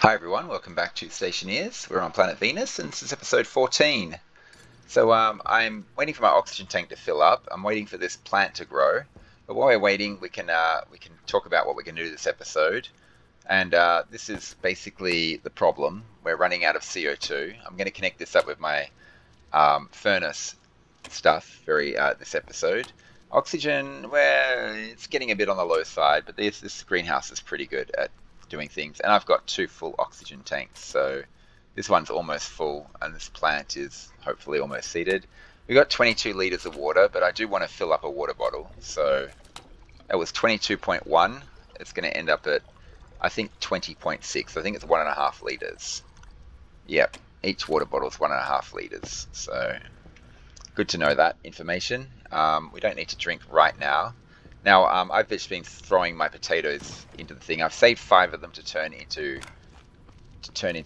Hi everyone, welcome back to Stationeers. We're on planet Venus and this is episode 14. So I'm waiting for my oxygen tank to fill up. I'm waiting for this plant to grow. But while we're waiting, we can talk about what we're going to do this episode. And this is basically the problem. We're running out of CO2. I'm going to connect this up with my furnace stuff this episode. Oxygen, well, it's getting a bit on the low side, but this greenhouse is pretty good at doing things. And I've got two full oxygen tanks, so this one's almost full, and this plant is hopefully almost seeded. We got 22 liters of water, but I do want to fill up a water bottle. So it was 22.1. It's going to end up at, I think, 20.6. I think it's 1.5 liters. Yep, each water bottle is 1.5 liters. So good to know that information. We don't need to drink right now. Now, I've just been throwing my potatoes into the thing. I've saved 5 of them to turn into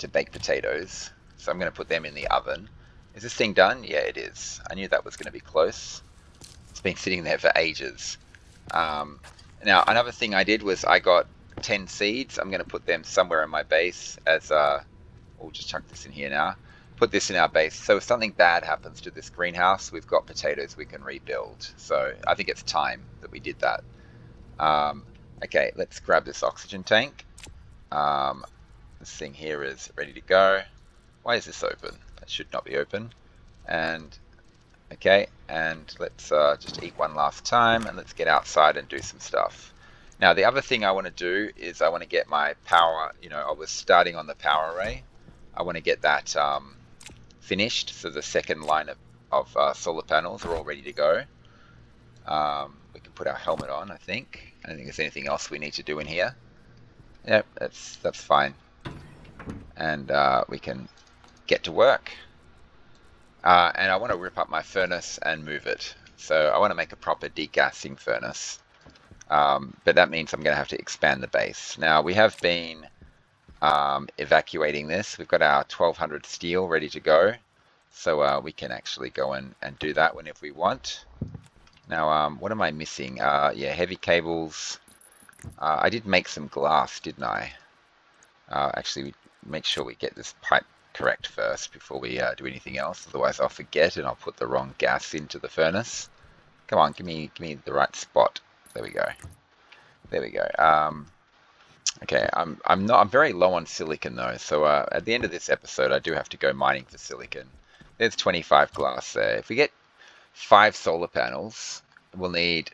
baked potatoes. So I'm going to put them in the oven. Is this thing done? Yeah, it is. I knew that was going to be close. It's been sitting there for ages. Now, another thing I did was I got 10 seeds. I'm going to put them somewhere in my base as we'll just chuck this in here now. Put this in our base. So if something bad happens to this greenhouse, we've got potatoes we can rebuild. So I think it's time that we did that. Okay, let's grab this oxygen tank. This thing here is ready to go. Why is this open? That should not be open. And okay, and let's just eat one last time and let's get outside and do some stuff. Now the other thing I want to do is I want to get my power, I was starting on the power array. I want to get that finished, so the second line of solar panels are all ready to go. We can put our helmet on, I think. I don't think there's anything else we need to do in here. Yep, that's fine. And we can get to work. And I want to rip up my furnace and move it. So I want to make a proper degassing furnace. But that means I'm going to have to expand the base. Now we have been evacuating this. We've got our 1200 steel ready to go, so we can actually go and do that whenever we want. Now what am I missing? Yeah, heavy cables. I did make some glass, didn't I? Actually, make sure we get this pipe correct first before we do anything else, otherwise I'll forget and I'll put the wrong gas into the furnace. Come on, give me the right spot. There we go. Okay, I'm very low on silicon though, so at the end of this episode I do have to go mining for silicon. There's 25 glass there. If we get 5 solar panels, we'll need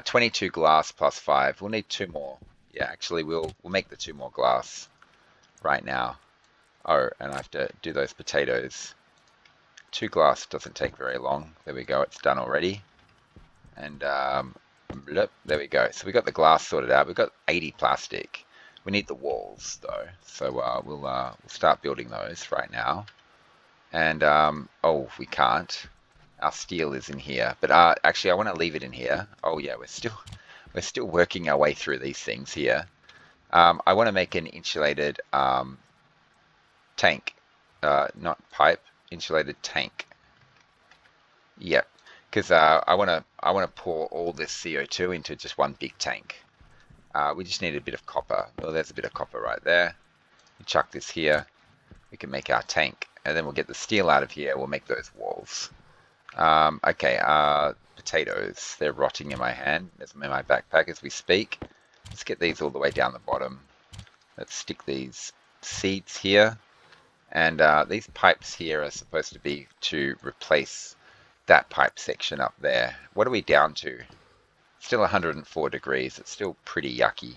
22 glass plus 5. We'll need 2 more. Yeah, actually we'll make the 2 more glass right now. Oh, and I have to do those potatoes. 2 glass doesn't take very long. There we go, it's done already. And there we go. So we got the glass sorted out. We've got 80 plastic. We need the walls though, so we'll start building those right now. And oh, we can't. Our steel is in here, but actually I want to leave it in here. Oh yeah, we're still working our way through these things here. I want to make an insulated tank, not pipe, insulated tank. Yep, because I want to pour all this CO2 into just one big tank. We just need a bit of copper. Well, there's a bit of copper right there. We chuck this here. We can make our tank, and then we'll get the steel out of here. We'll make those walls. Okay, potatoes. They're rotting in my hand. There's them in my backpack as we speak. Let's get these all the way down the bottom. Let's stick these seeds here. And these pipes here are supposed to be to replace that pipe section up there. What are we down to? Still 104 degrees. It's still pretty yucky.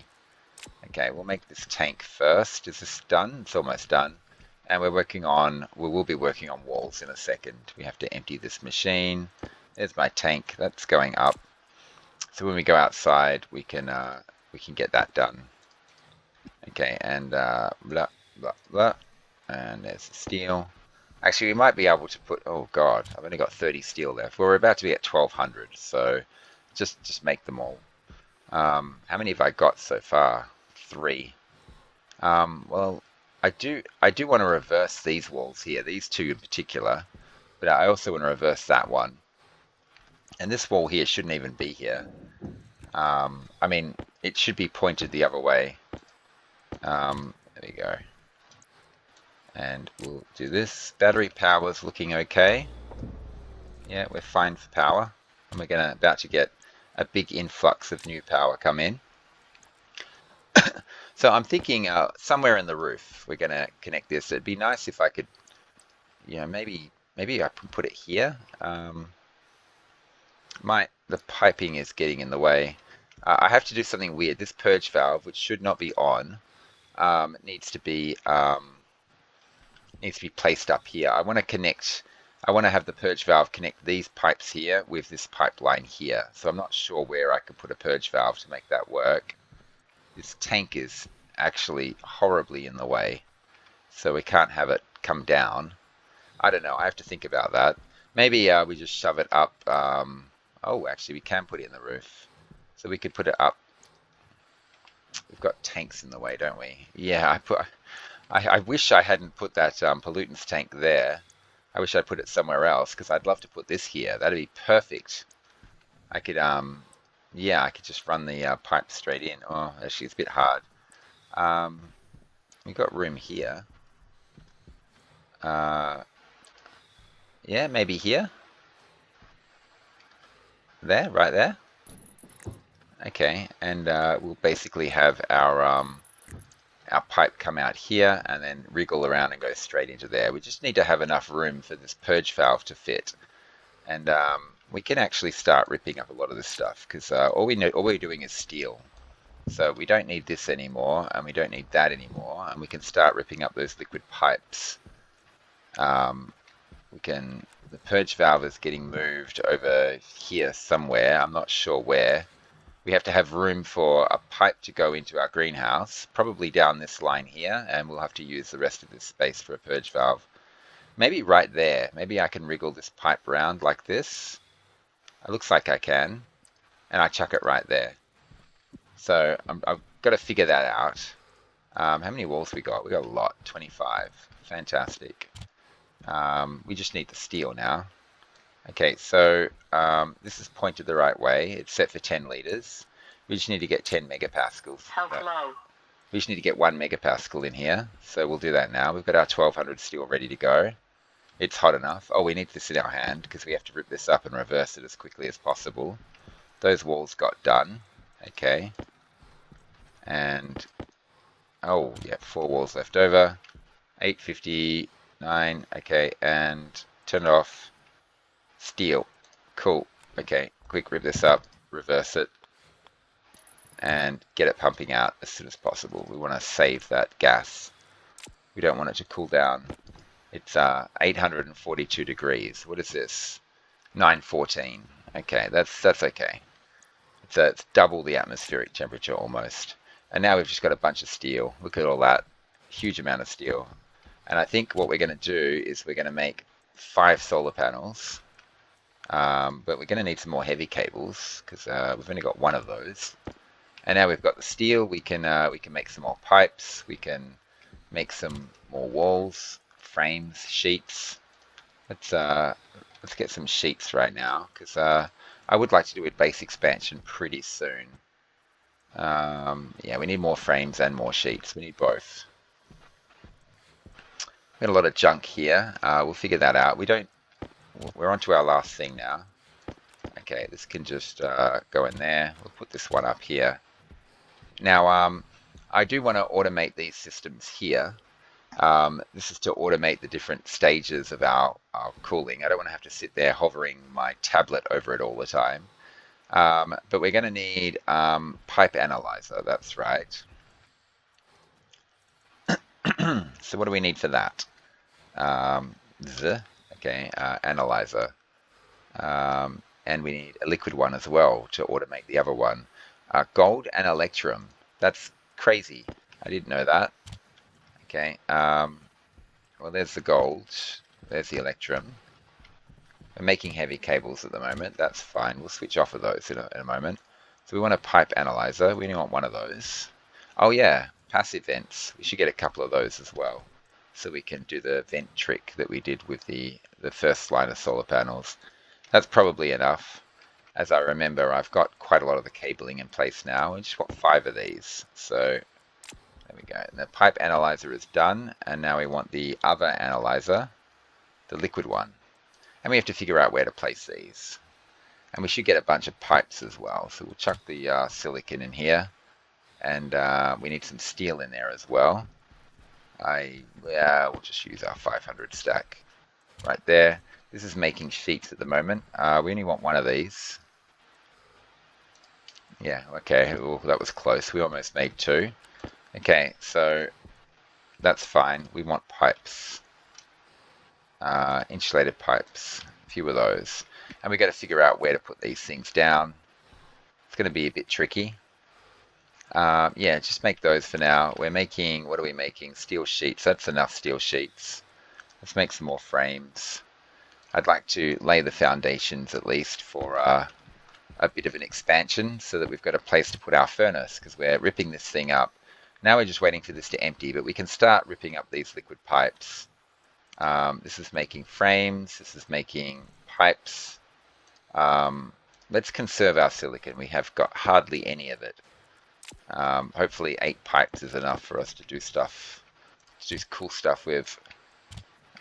Okay, we'll make this tank first. Is this done? It's almost done. And we will be working on walls in a second. We have to empty this machine. There's my tank. That's going up. So when we go outside, we can get that done. Okay, and blah, blah, blah. And there's the steel. Actually, we might be able to put, oh God, I've only got 30 steel left. We're about to be at 1200, so just make them all. How many have I got so far? 3. Well, I do want to reverse these walls here, these 2 in particular, but I also want to reverse that one. And this wall here shouldn't even be here. I mean, it should be pointed the other way. There we go. And we'll do this. Battery power's looking okay. Yeah, we're fine for power. And we're about to get a big influx of new power come in. So I'm thinking somewhere in the roof we're gonna connect this. It'd be nice if I could, maybe I can put it here. The piping is getting in the way. I have to do something weird. This purge valve, which should not be on, needs to be placed up here. I want to have the purge valve connect these pipes here with this pipeline here. So I'm not sure where I could put a purge valve to make that work. This tank is actually horribly in the way, so we can't have it come down. I don't know. I have to think about that. Maybe we just shove it up. Oh, actually, we can put it in the roof. So we could put it up. We've got tanks in the way, don't we? Yeah, I wish I hadn't put that pollutants tank there. I wish I'd put it somewhere else because I'd love to put this here. That'd be perfect. I could, yeah, I could just run the pipe straight in. Oh, actually, it's a bit hard. We've got room here. Yeah, maybe here. There, right there. Okay, and we'll basically have our pipe come out here and then wriggle around and go straight into there. We just need to have enough room for this purge valve to fit. And we can actually start ripping up a lot of this stuff because all we're doing is steel. So we don't need this anymore, and we don't need that anymore, and we can start ripping up those liquid pipes. The purge valve is getting moved over here somewhere. I'm not sure where. We have to have room for a pipe to go into our greenhouse, probably down this line here, and we'll have to use the rest of this space for a purge valve. Maybe right there. Maybe I can wriggle this pipe round like this. It looks like I can, and I chuck it right there. So I've got to figure that out. How many walls we got? We got a lot, 25. Fantastic. We just need the steel now. Okay, so this is pointed the right way. It's set for 10 liters. We just need to get 10 megapascals. Hello. We just need to get 1 megapascal in here. So we'll do that now. We've got our 1200 steel ready to go. It's hot enough. Oh, we need this in our hand because we have to rip this up and reverse it as quickly as possible. Those walls got done. Okay. And, oh, yeah, 4 walls left over. 859. Okay, and turn it off. Steel. Cool. Okay, quick rip this up, reverse it, and get it pumping out as soon as possible. We want to save that gas. We don't want it to cool down. It's 842 degrees. What is this? 914. Okay, that's okay. It's double the atmospheric temperature almost. And now we've just got a bunch of steel. Look at all that. Huge amount of steel. And I think what we're going to do is we're going to make 5 solar panels. But we're going to need some more heavy cables because we've only got 1 of those. And now we've got the steel. We can make some more pipes. We can make some more walls, frames, sheets. Let's get some sheets right now because I would like to do a base expansion pretty soon. Yeah, we need more frames and more sheets. We need both. We've got a lot of junk here. We'll figure that out. We're on to our last thing now. Okay, this can just go in there. We'll put this one up here. Now, I do want to automate these systems here. This is to automate the different stages of our cooling. I don't want to have to sit there hovering my tablet over it all the time. But we're going to need pipe analyzer, that's right. So what do we need for that? Okay, analyzer. And we need a liquid one as well to automate the other one. Gold and electrum. That's crazy. I didn't know that. Okay. Well, there's the gold. There's the electrum. We're making heavy cables at the moment. That's fine. We'll switch off of those in a moment. So we want a pipe analyzer. We only want 1 of those. Oh yeah, passive vents. We should get a couple of those as well. So we can do the vent trick that we did with the first line of solar panels. That's probably enough. As I remember, I've got quite a lot of the cabling in place now. We just got 5 of these. So There we go. And the pipe analyzer is done, and now we want the other analyzer, the liquid one. And we have to figure out where to place these. And we should get a bunch of pipes as well. So we'll chuck the silicon in here, and we need some steel in there as well. We'll just use our 500 stack right there. This is making sheets at the moment. We only want one of these. Yeah, okay, ooh, that was close. We almost made two. Okay, so that's fine. We want pipes, insulated pipes, a few of those. And we got to figure out where to put these things down. It's going to be a bit tricky. Yeah, just make those for now. We're making, what are we making? Steel sheets. That's enough steel sheets. Let's make some more frames. I'd like to lay the foundations at least for a bit of an expansion so that we've got a place to put our furnace, because we're ripping this thing up. Now we're just waiting for this to empty, but we can start ripping up these liquid pipes. This is making frames. This is making pipes. Let's conserve our silicon. We have got hardly any of it. Hopefully 8 pipes is enough for us to do stuff, to do cool stuff with.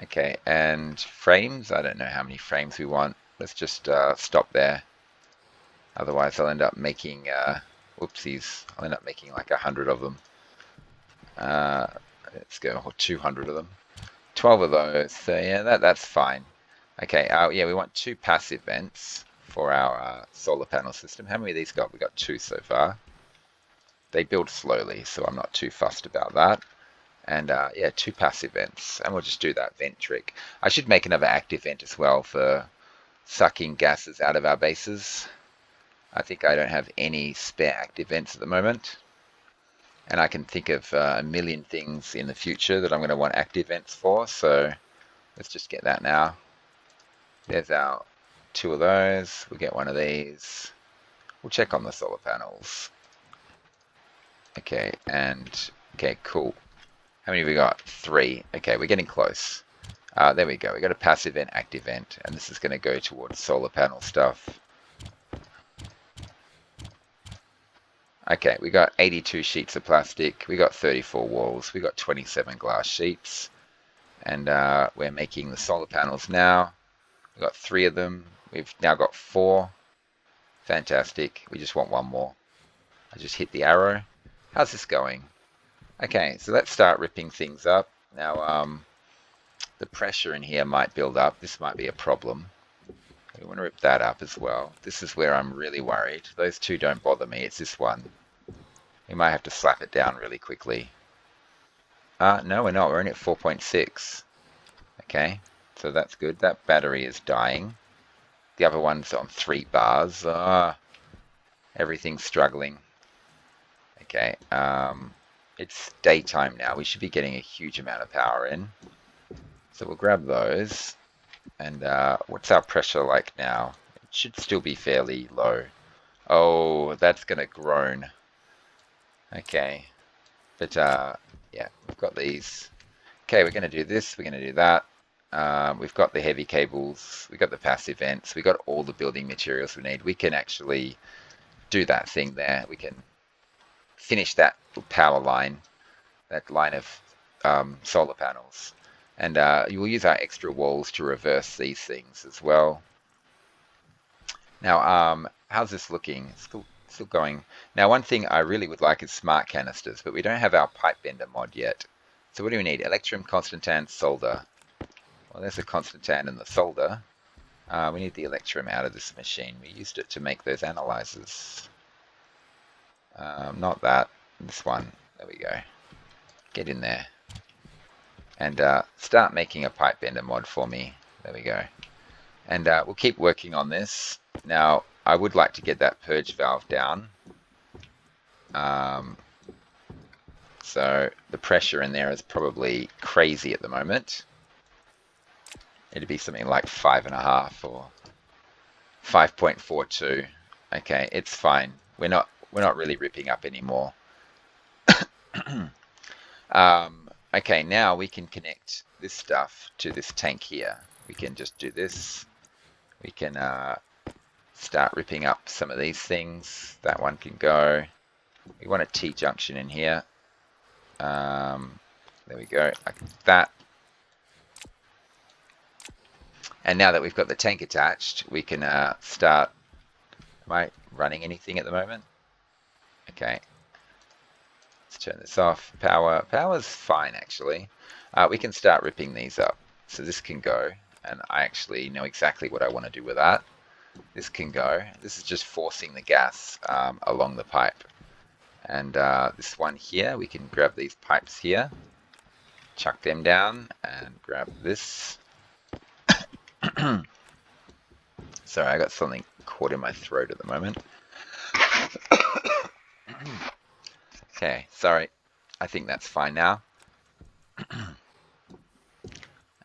Okay, and frames. I don't know how many frames we want. Let's just stop there. Otherwise I'll end up making, whoopsies, I'll end up making like 100 of them. Let's go, or 200 of them. 12 of those, so yeah, that's fine. Okay, yeah, we want 2 passive vents for our solar panel system. How many of these got? We got 2 so far. They build slowly, so I'm not too fussed about that. And yeah, 2 passive vents, and we'll just do that vent trick. I should make another active vent as well for sucking gases out of our bases. I think I don't have any spare active vents at the moment. And I can think of a million things in the future that I'm going to want active vents for, so let's just get that now. There's our 2 of those. We'll get one of these. We'll check on the solar panels. Okay, and okay, cool. How many have we got? 3. Okay, we're getting close. There we go. We got a passive vent, active vent, and this is going to go towards solar panel stuff. Okay, we got 82 sheets of plastic. We got 34 walls. We got 27 glass sheets, and we're making the solar panels now. We got 3 of them. We've now got 4. Fantastic. We just want 1 more. I just hit the arrow. How's this going? Okay, so let's start ripping things up. Now, the pressure in here might build up. This might be a problem. We want to rip that up as well. This is where I'm really worried. Those 2 don't bother me. It's this one. We might have to slap it down really quickly. No, we're not. We're only at 4.6. Okay, so that's good. That battery is dying. The other one's on 3 bars. Everything's struggling. Okay, it's daytime now. We should be getting a huge amount of power in. So we'll grab those. And what's our pressure like now? It should still be fairly low. Oh, that's going to groan. Okay. But yeah, we've got these. Okay, we're going to do this. We're going to do that. We've got the heavy cables. We've got the passive vents. We've got all the building materials we need. We can actually do that thing there. We can finish that power line, that line of solar panels. And you will use our extra walls to reverse these things as well. Now, how's this looking? Still going. Now, one thing I really would like is smart canisters, but we don't have our pipe bender mod yet. So what do we need? Electrum, constantan, solder. Well, there's the constantan and the solder. We need the electrum out of this machine. We used it to make those analyzers. Not that. This one. There we go. Get in there. And start making a pipe bender mod for me. There we go. And we'll keep working on this. Now, I would like to get that purge valve down. So the pressure in there is probably crazy at the moment. It'd be something like 5.5 or 5.42. Okay, it's fine. We're not really ripping up anymore. Okay, now we can connect this stuff to this tank here. We can just do this. We can start ripping up some of these things. That one can go. We want a T-junction in here. There we go, like that. And now that we've got the tank attached, we can start. Am I running anything at the moment? Okay, let's turn this off. Power's fine actually. We can start ripping these up. So this can go, and I actually know exactly what I want to do with that. This can go. This is just forcing the gas along the pipe. And this one here, we can grab these pipes here, chuck them down, and grab this. Sorry, I got something caught in my throat at the moment. Okay, sorry. I think that's fine now.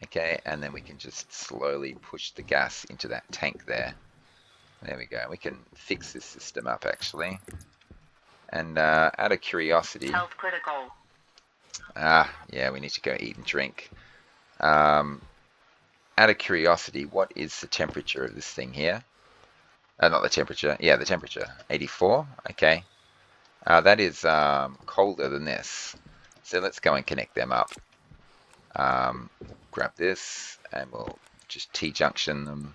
Okay, and then we can just slowly push the gas into that tank there. There we go. We can fix this system up actually. And out of curiosity, health critical. Yeah, we need to go eat and drink. Out of curiosity, what is the temperature of this thing here? Not the temperature. Yeah, the temperature. 84. Okay. That is colder than this. So let's go and connect them up. Grab this, and we'll just T-junction them.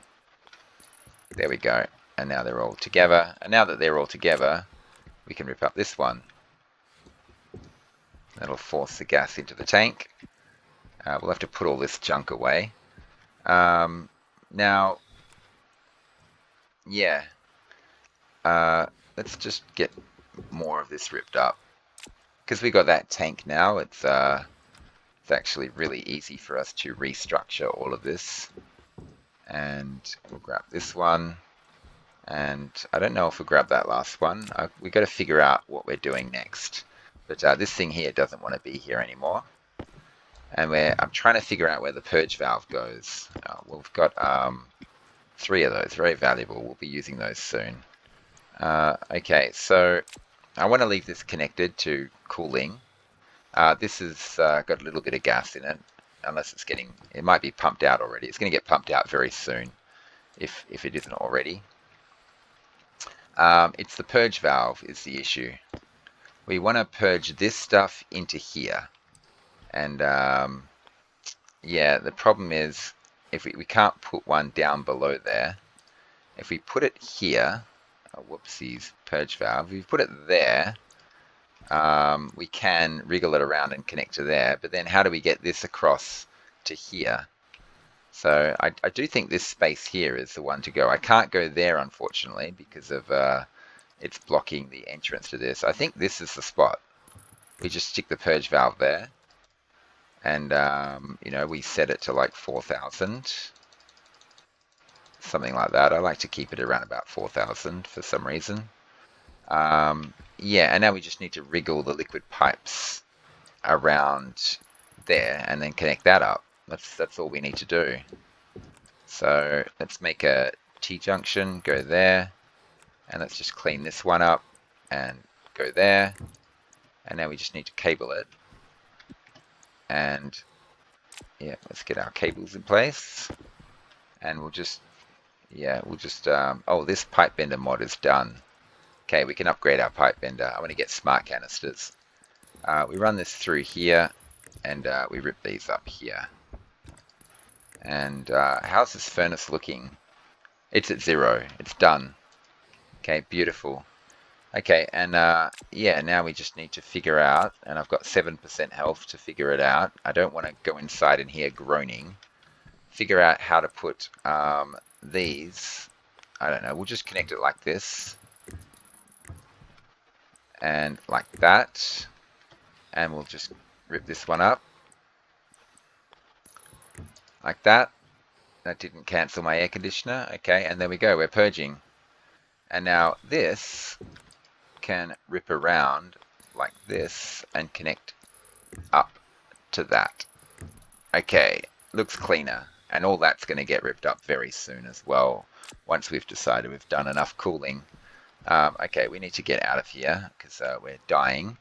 There we go. And now they're all together. And now that they're all together, we can rip up this one. That'll force the gas into the tank. We'll have to put all this junk away. Now, yeah. Let's just get more of this ripped up. Because we got that tank now, it's actually really easy for us to restructure all of this. And we'll grab this one. And I don't know if we'll grab that last one. We've got to figure out what we're doing next. But this thing here doesn't want to be here anymore. And I'm trying to figure out where the purge valve goes. We've got 3 of those, very valuable. We'll be using those soon. Okay, so I want to leave this connected to cooling. This has got a little bit of gas in it, unless it might be pumped out already. It's going to get pumped out very soon, if it isn't already. It's the purge valve is the issue. We want to purge this stuff into here. And yeah, the problem is if we can't put one down below there. If we put it here, whoopsies, purge valve, if we put it there, we can wriggle it around and connect to there. But then how do we get this across to here? So I do think this space here is the one to go. I can't go there, unfortunately, because of it's blocking the entrance to this. I think this is the spot. We just stick the purge valve there. And, you know, we set it to like 4,000. Something like that. I like to keep it around about 4,000 for some reason. Yeah, and now we just need to wriggle the liquid pipes around there and then connect that up. That's all we need to do. So let's make a T-junction, go there, and let's just clean this one up and go there. And now we just need to cable it. And yeah, let's get our cables in place. And we'll just, oh, this pipe bender mod is done. Okay, we can upgrade our pipe bender. I want to get smart canisters. We run this through here, and we rip these up here. And how's this furnace looking? It's at 0. It's done. Okay, beautiful. Okay, and yeah, now we just need to figure out, and I've got 7% health to figure it out. I don't want to go inside in here groaning. Figure out how to put these, I don't know, we'll just connect it like this. And like that. And we'll just rip this one up. Like that. That didn't cancel my air conditioner. Okay, and there we go, we're purging. And now this can rip around like this and connect up to that. Okay, looks cleaner. And all that's going to get ripped up very soon as well, once we've decided we've done enough cooling. Okay, we need to get out of here because we're dying.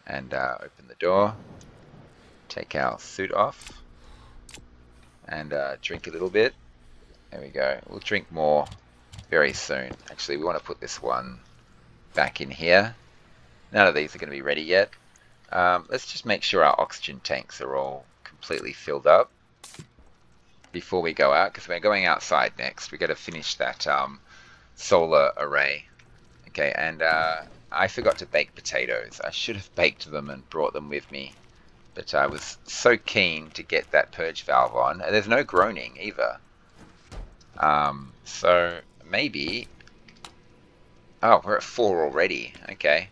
And open the door, take our suit off, and drink a little bit. There we go. We'll drink more very soon. Actually, we want to put this one back in here. None of these are going to be ready yet. Let's just make sure our oxygen tanks are all completely filled up before we go out, because we're going outside next. We got to finish that solar array. Okay, and I forgot to bake potatoes. I should have baked them and brought them with me, but I was so keen to get that purge valve on. There's no groaning either. So maybe... Oh, we're at 4 already. Okay.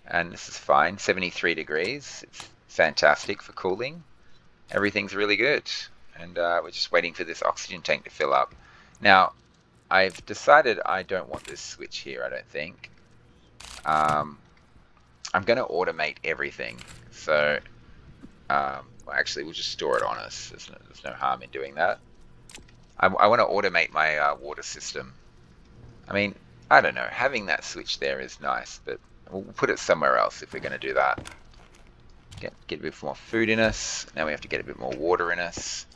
And this is fine. 73 degrees. It's fantastic for cooling. Everything's really good. And we're just waiting for this oxygen tank to fill up. Now, I've decided I don't want this switch here, I don't think. I'm going to automate everything. So, well, actually, we'll just store it on us. There's no harm in doing that. I want to automate my water system. I mean, I don't know. Having that switch there is nice, but we'll put it somewhere else if we're going to do that. Get a bit more food in us. Now we have to get a bit more water in us.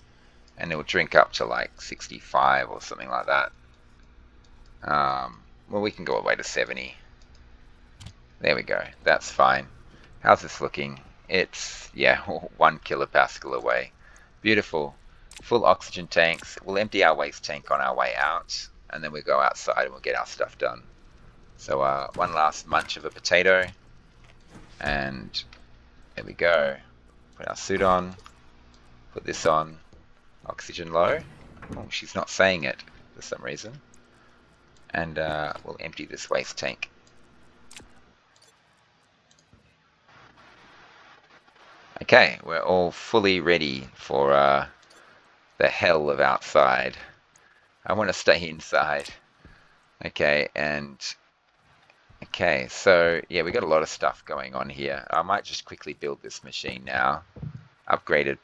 And it will drink up to like 65 or something like that. Well, we can go all the way to 70. There we go. That's fine. How's this looking? It's, yeah, 1 kilopascal away. Beautiful. Full oxygen tanks. We'll empty our waste tank on our way out. And then we'll go outside and we'll get our stuff done. So one last munch of a potato. And there we go. Put our suit on. Put this on. Oxygen low. Oh, she's not saying it for some reason. And we'll empty this waste tank. Okay, we're all fully ready for the hell of outside. I want to stay inside. Okay, and... Okay, so yeah, we got a lot of stuff going on here. I might just quickly build this machine now. Upgraded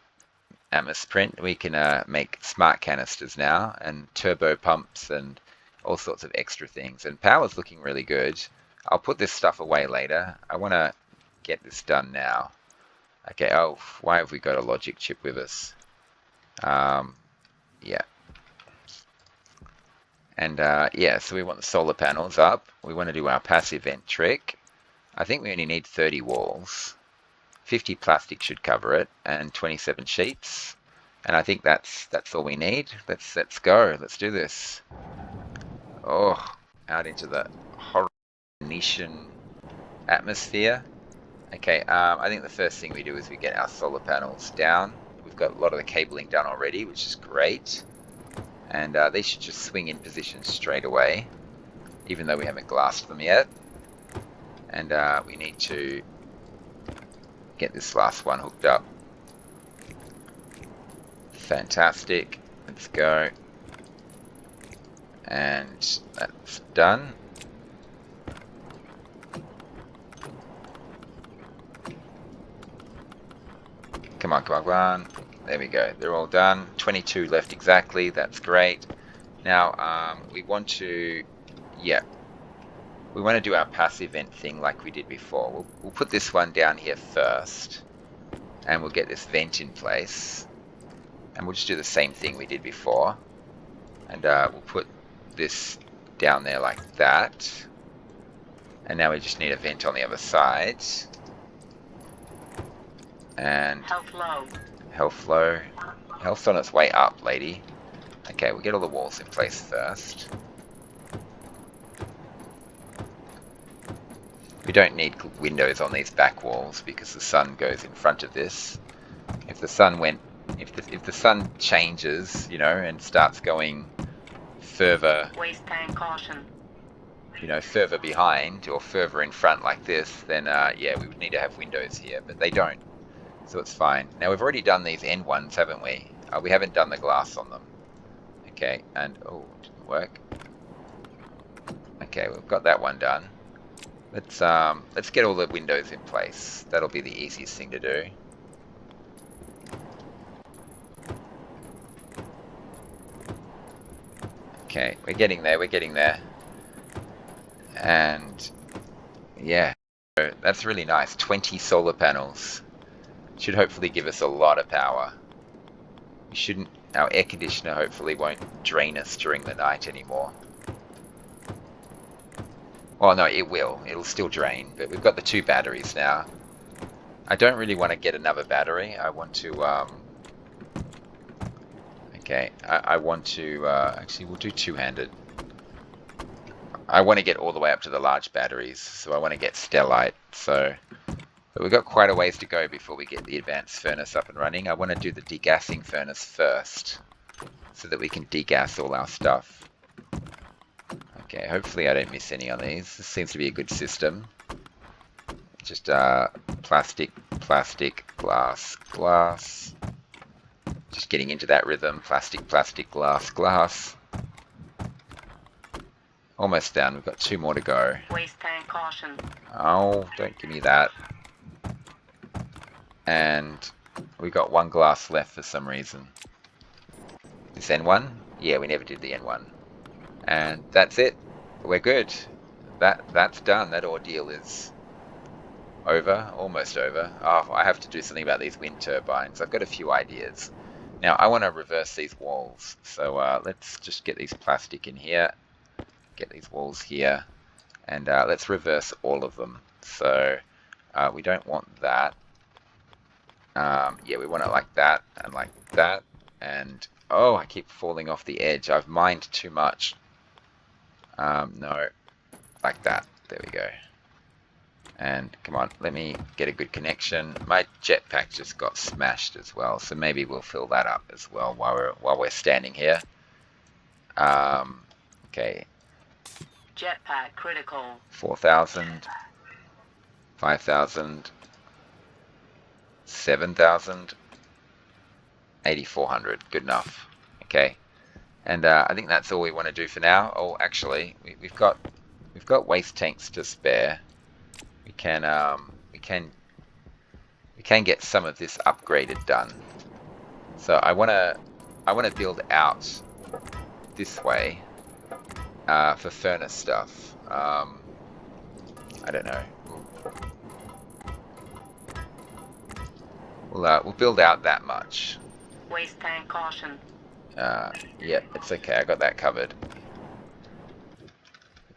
Atmos print. We can make smart canisters now, and turbo pumps, and all sorts of extra things. And power's looking really good. I'll put this stuff away later. I want to get this done now. Okay, oh, why have we got a logic chip with us? Yeah. And yeah, so we want the solar panels up. We want to do our passive vent trick. I think we only need 30 walls. 50 plastic should cover it, and 27 sheets. And I think that's all we need. Let's go. Let's do this. Oh, out into the Horatician atmosphere. Okay, I think the first thing we do is we get our solar panels down. We've got a lot of the cabling done already, which is great. And they should just swing in position straight away, even though we haven't glassed them yet. And we need to get this last one hooked up. Fantastic. Let's go. And that's done. Come on, come on, come on. There we go. They're all done. 22 left exactly. That's great. Now, we want to... Yeah. We want to do our passive vent thing like we did before. We'll put this one down here first. And we'll get this vent in place. And we'll just do the same thing we did before. And we'll put this down there like that. And now we just need a vent on the other side. And health low. Health low. Health's on its way up, lady. Okay, we'll get all the walls in place first. We don't need windows on these back walls because the sun goes in front of this. If the sun went, if the sun changes, you know, and starts going further, waste tank caution, you know, further behind or further in front like this, then yeah, we would need to have windows here, but they don't. So it's fine. Now we've already done these end ones, haven't we? We haven't done the glass on them. Okay, and oh, it didn't work. Okay, we've got that one done. Let's get all the windows in place. That'll be the easiest thing to do. Okay, we're getting there, we're getting there. And yeah, that's really nice. 20 solar panels. Should hopefully give us a lot of power. We shouldn't, our air conditioner hopefully won't drain us during the night anymore. Well, no, it will. It'll still drain, but we've got the 2 batteries now. I don't really want to get another battery. I want to, okay, I want to, actually we'll do two-handed. I want to get all the way up to the large batteries, so I want to get stellite, so, but we've got quite a ways to go before we get the advanced furnace up and running. I want to do the degassing furnace first, so that we can degas all our stuff. Okay, hopefully I don't miss any on these. This seems to be a good system. Just plastic, plastic, glass, glass. Just getting into that rhythm. Plastic, plastic, glass, glass. Almost done. We've got 2 more to go. Waste tank caution. Oh, don't give me that. And we got 1 glass left for some reason. This N1? Yeah, we never did the N1. And that's it. We're good. That's done. That ordeal is over, almost over. Oh, I have to do something about these wind turbines. I've got a few ideas. Now, I want to reverse these walls. So let's just get these plastic in here. Get these walls here. And let's reverse all of them. So we don't want that. Yeah, we want it like that and like that. And, oh, I keep falling off the edge. I've mined too much. No, like that. There we go. And come on, let me get a good connection. My jetpack just got smashed as well, so maybe we'll fill that up as well while we're standing here. Okay. Jetpack critical. 4,000, 5,000, 7,000, 8,400. Good enough. Okay. And I think that's all we want to do for now. Oh, actually, we've got waste tanks to spare. We can get some of this upgraded done. So I wanna build out this way for furnace stuff. I don't know. We'll build out that much. Waste tank caution. Yeah, it's okay. I got that covered.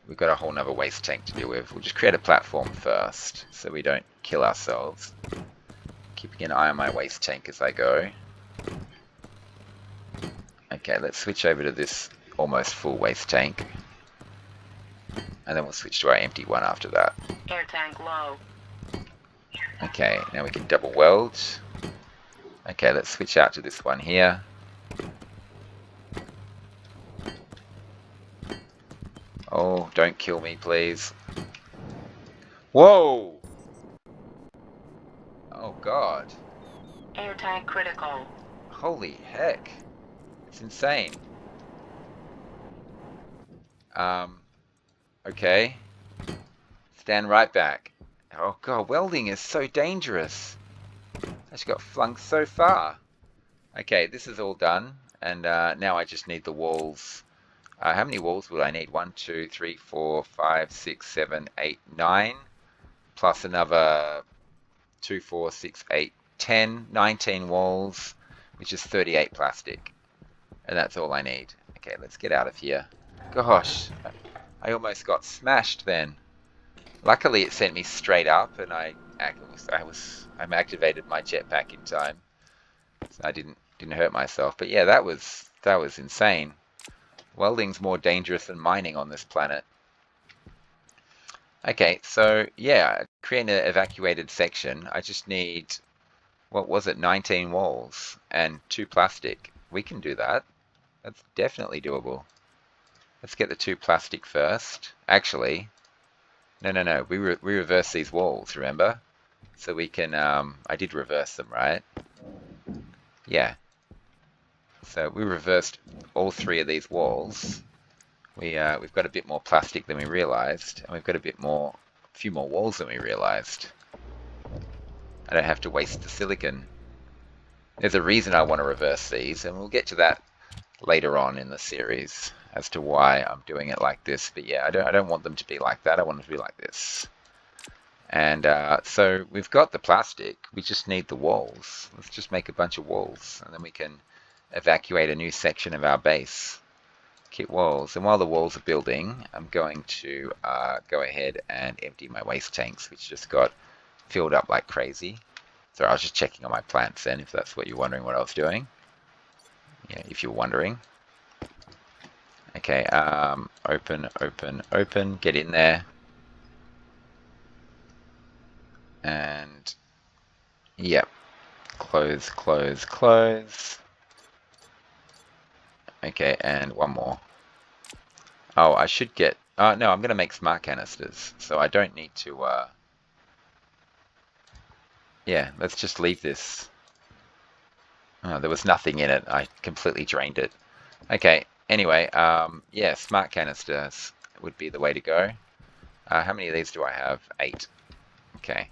We've got a whole nother waste tank to deal with. We'll just create a platform first so we don't kill ourselves. Keeping an eye on my waste tank as I go. Okay, let's switch over to this almost full waste tank. And then we'll switch to our empty one after that. Air tank low. Okay, now we can double weld. Okay, let's switch out to this one here. Oh, don't kill me, please. Whoa! Oh, God. Air tank critical. Holy heck. It's insane. Okay. Stand right back. Oh, God, welding is so dangerous. I just got flung so far. Okay, this is all done. And now I just need the walls. How many walls will I need? 1, 2, 3, 4, 5, 6, 7, 8, 9. Plus another 2, 4, 6, 8, 10, 19 walls, which is 38 plastic. And that's all I need. Okay, let's get out of here. Gosh, I almost got smashed then. Luckily it sent me straight up and I activated my jetpack in time. So I didn't hurt myself. But yeah, that was insane. Welding's more dangerous than mining on this planet. Okay, so yeah, create an evacuated section. I just need, what was it, 19 walls and 2 plastic. We can do that. That's definitely doable. Let's get the 2 plastic first. Actually, no. We reverse these walls, remember? So we can, I did reverse them, right? Yeah. So we reversed all 3 of these walls. We've got a bit more plastic than we realized, and we've got a few more walls than we realized. I don't have to waste the silicon. There's a reason I want to reverse these, and we'll get to that later on in the series as to why I'm doing it like this. But yeah, I don't want them to be like that. I want them to be like this. And so we've got the plastic. We just need the walls. Let's just make a bunch of walls, and then we can evacuate a new section of our base. Kit walls. And while the walls are building, I'm going to go ahead and empty my waste tanks, which just got filled up like crazy. Sorry, I was just checking on my plants then, if that's what you're wondering what I was doing. Yeah, if you're wondering. Okay, open, open, open. Get in there. And, yep. Close, close, close. Okay, and one more. Oh, I should get... no, I'm going to make smart canisters, so I don't need to... Yeah, let's just leave this. Oh, there was nothing in it. I completely drained it. Okay, anyway, yeah, smart canisters would be the way to go. How many of these do I have? 8. Okay.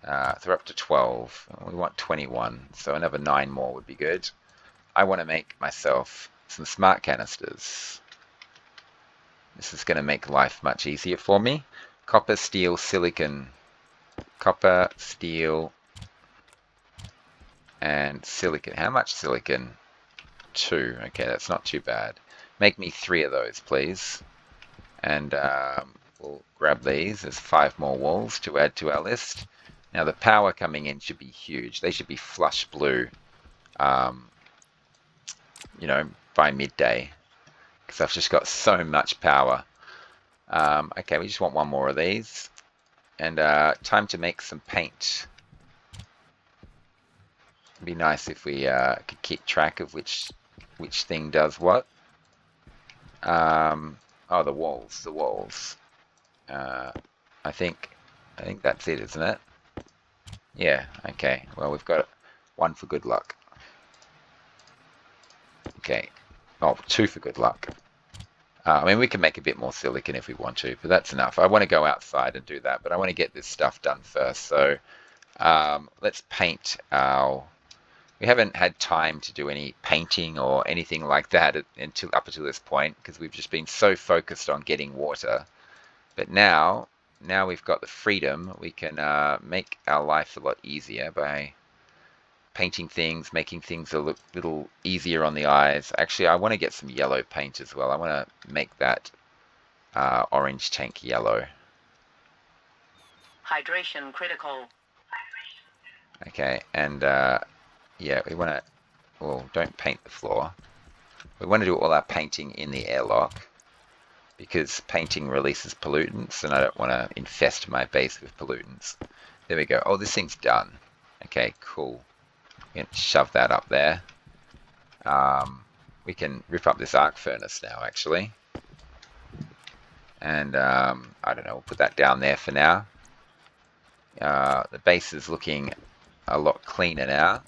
So we're up to 12. We want 21, so another 9 more would be good. I want to make myself some smart canisters. This is going to make life much easier for me. Copper, steel, silicon. Copper, steel, and silicon. How much silicon? 2. Okay, that's not too bad. Make me 3 of those, please. And we'll grab these. There's 5 more walls to add to our list. Now the power coming in should be huge. They should be flush blue, you know, by midday. Because I've just got so much power. Okay, we just want 1 more of these. And time to make some paint. It'd be nice if we could keep track of which thing does what. Oh, the walls, the walls. I think that's it, isn't it? Yeah, okay. Well, we've got 1 for good luck. Okay. Oh, 2 for good luck. I mean, we can make a bit more silicon if we want to, but that's enough. I want to go outside and do that, but I want to get this stuff done first. So let's paint our... We haven't had time to do any painting or anything like that up until this point, because we've just been so focused on getting water. But now we've got the freedom. We can make our life a lot easier by painting things, making things a little easier on the eyes. Actually, I want to get some yellow paint as well. I want to make that orange tank yellow. Hydration critical. Okay, and yeah, we want to... Well, don't paint the floor. We want to do all our painting in the airlock, because painting releases pollutants, and I don't want to infest my base with pollutants. There we go. Oh, this thing's done. Okay, cool. We can shove that up there. We can rip up this arc furnace now, actually. And, I don't know, we'll put that down there for now. The base is looking a lot cleaner now.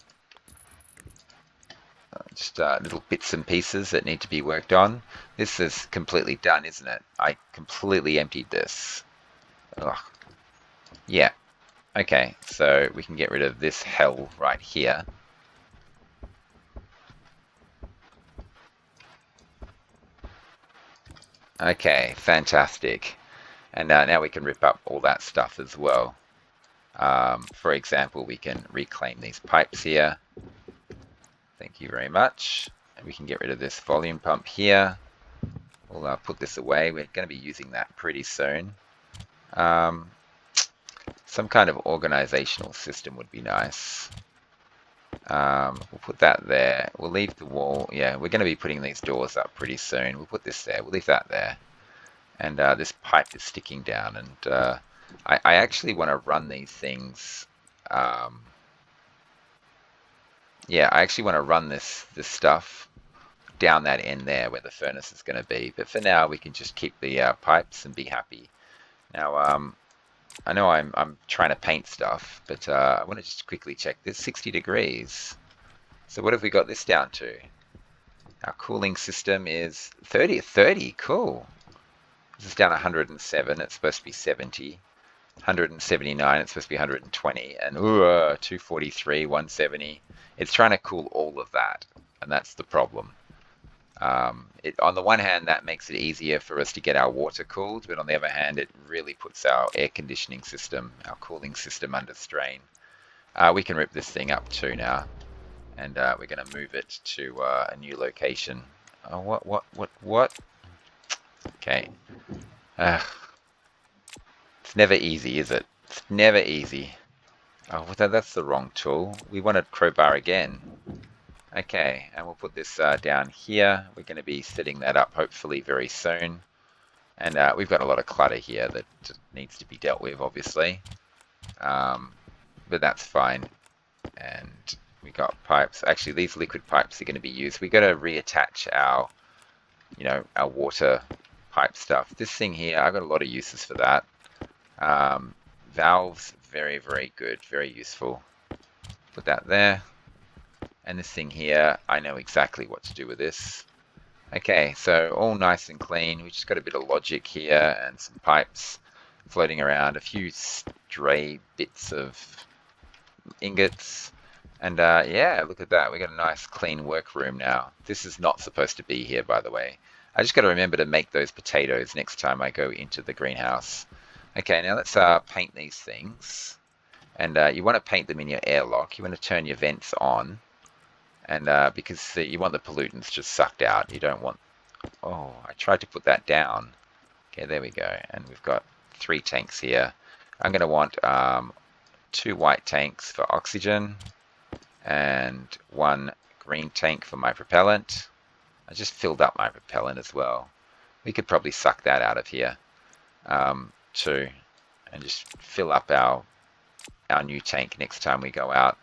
Just little bits and pieces that need to be worked on. This is completely done, isn't it? I completely emptied this. Ugh. Yeah. Okay, so we can get rid of this hell right here. Okay, fantastic. And now we can rip up all that stuff as well. For example, we can reclaim these pipes here. Thank you very much. And we can get rid of this volume pump here. We'll put this away. We're going to be using that pretty soon. Some kind of organizational system would be nice. We'll put that there. We'll leave the wall. Yeah, we're going to be putting these doors up pretty soon. We'll put this there. We'll leave that there. And this pipe is sticking down. And I actually want to run these things... yeah, I actually want to run this stuff down that end there where the furnace is going to be. But for now, we can just keep the pipes and be happy. Now, I know I'm trying to paint stuff, but I want to just quickly check this. 60 degrees. So what have we got this down to? Our cooling system is 30. Cool. This is down 107. It's supposed to be 70. 179. It's supposed to be 120. And 243, 170. It's trying to cool all of that, and that's the problem. On the one hand, that makes it easier for us to get our water cooled, but on the other hand, it really puts our air conditioning system, our cooling system under strain. We can rip this thing up too now, and we're going to move it to a new location. Oh, what? Okay. It's never easy, is it? It's never easy. Oh, well, that's the wrong tool. We wanted crowbar again. Okay, and we'll put this down here. We're going to be setting that up hopefully very soon. And we've got a lot of clutter here that needs to be dealt with, obviously. But that's fine. And we got pipes. Actually, these liquid pipes are going to be used. We got to reattach our, our water pipe stuff. This thing here, I've got a lot of uses for that. Valves, very, very good, very useful. Put that there. And this thing here, I know exactly what to do with this. Okay, so all nice and clean. We just got a bit of logic here and some pipes floating around, a few stray bits of ingots. And yeah, look at that. We got a nice clean workroom now. This is not supposed to be here, by the way. I just got to remember to make those potatoes next time I go into the greenhouse. Okay, now let's paint these things. And you want to paint them in your airlock. You want to turn your vents on. And because you want the pollutants just sucked out. You don't want... Oh, I tried to put that down. Okay, there we go. And we've got 3 tanks here. I'm going to want 2 white tanks for oxygen and 1 green tank for my propellant. I just filled up my propellant as well. We could probably suck that out of here too, and just fill up our new tank next time we go out.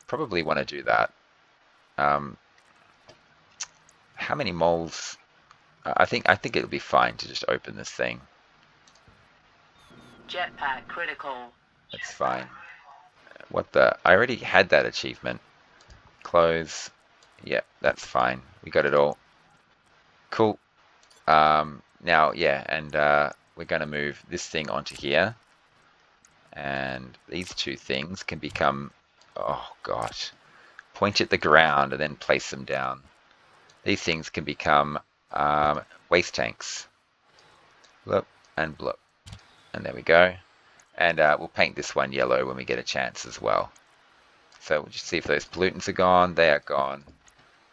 Probably want to do that. How many moles? I think it'll be fine to just open this thing. Jetpack critical. That's fine. What the? I already had that achievement. Close. Yeah, that's fine. We got it all. Cool. Now, yeah, and we're going to move this thing onto here. And these 2 things can become... Oh, gosh. Point at the ground and then place them down. These things can become waste tanks. Bloop and bloop. And there we go. And we'll paint this one yellow when we get a chance as well. So we'll just see if those pollutants are gone. They are gone.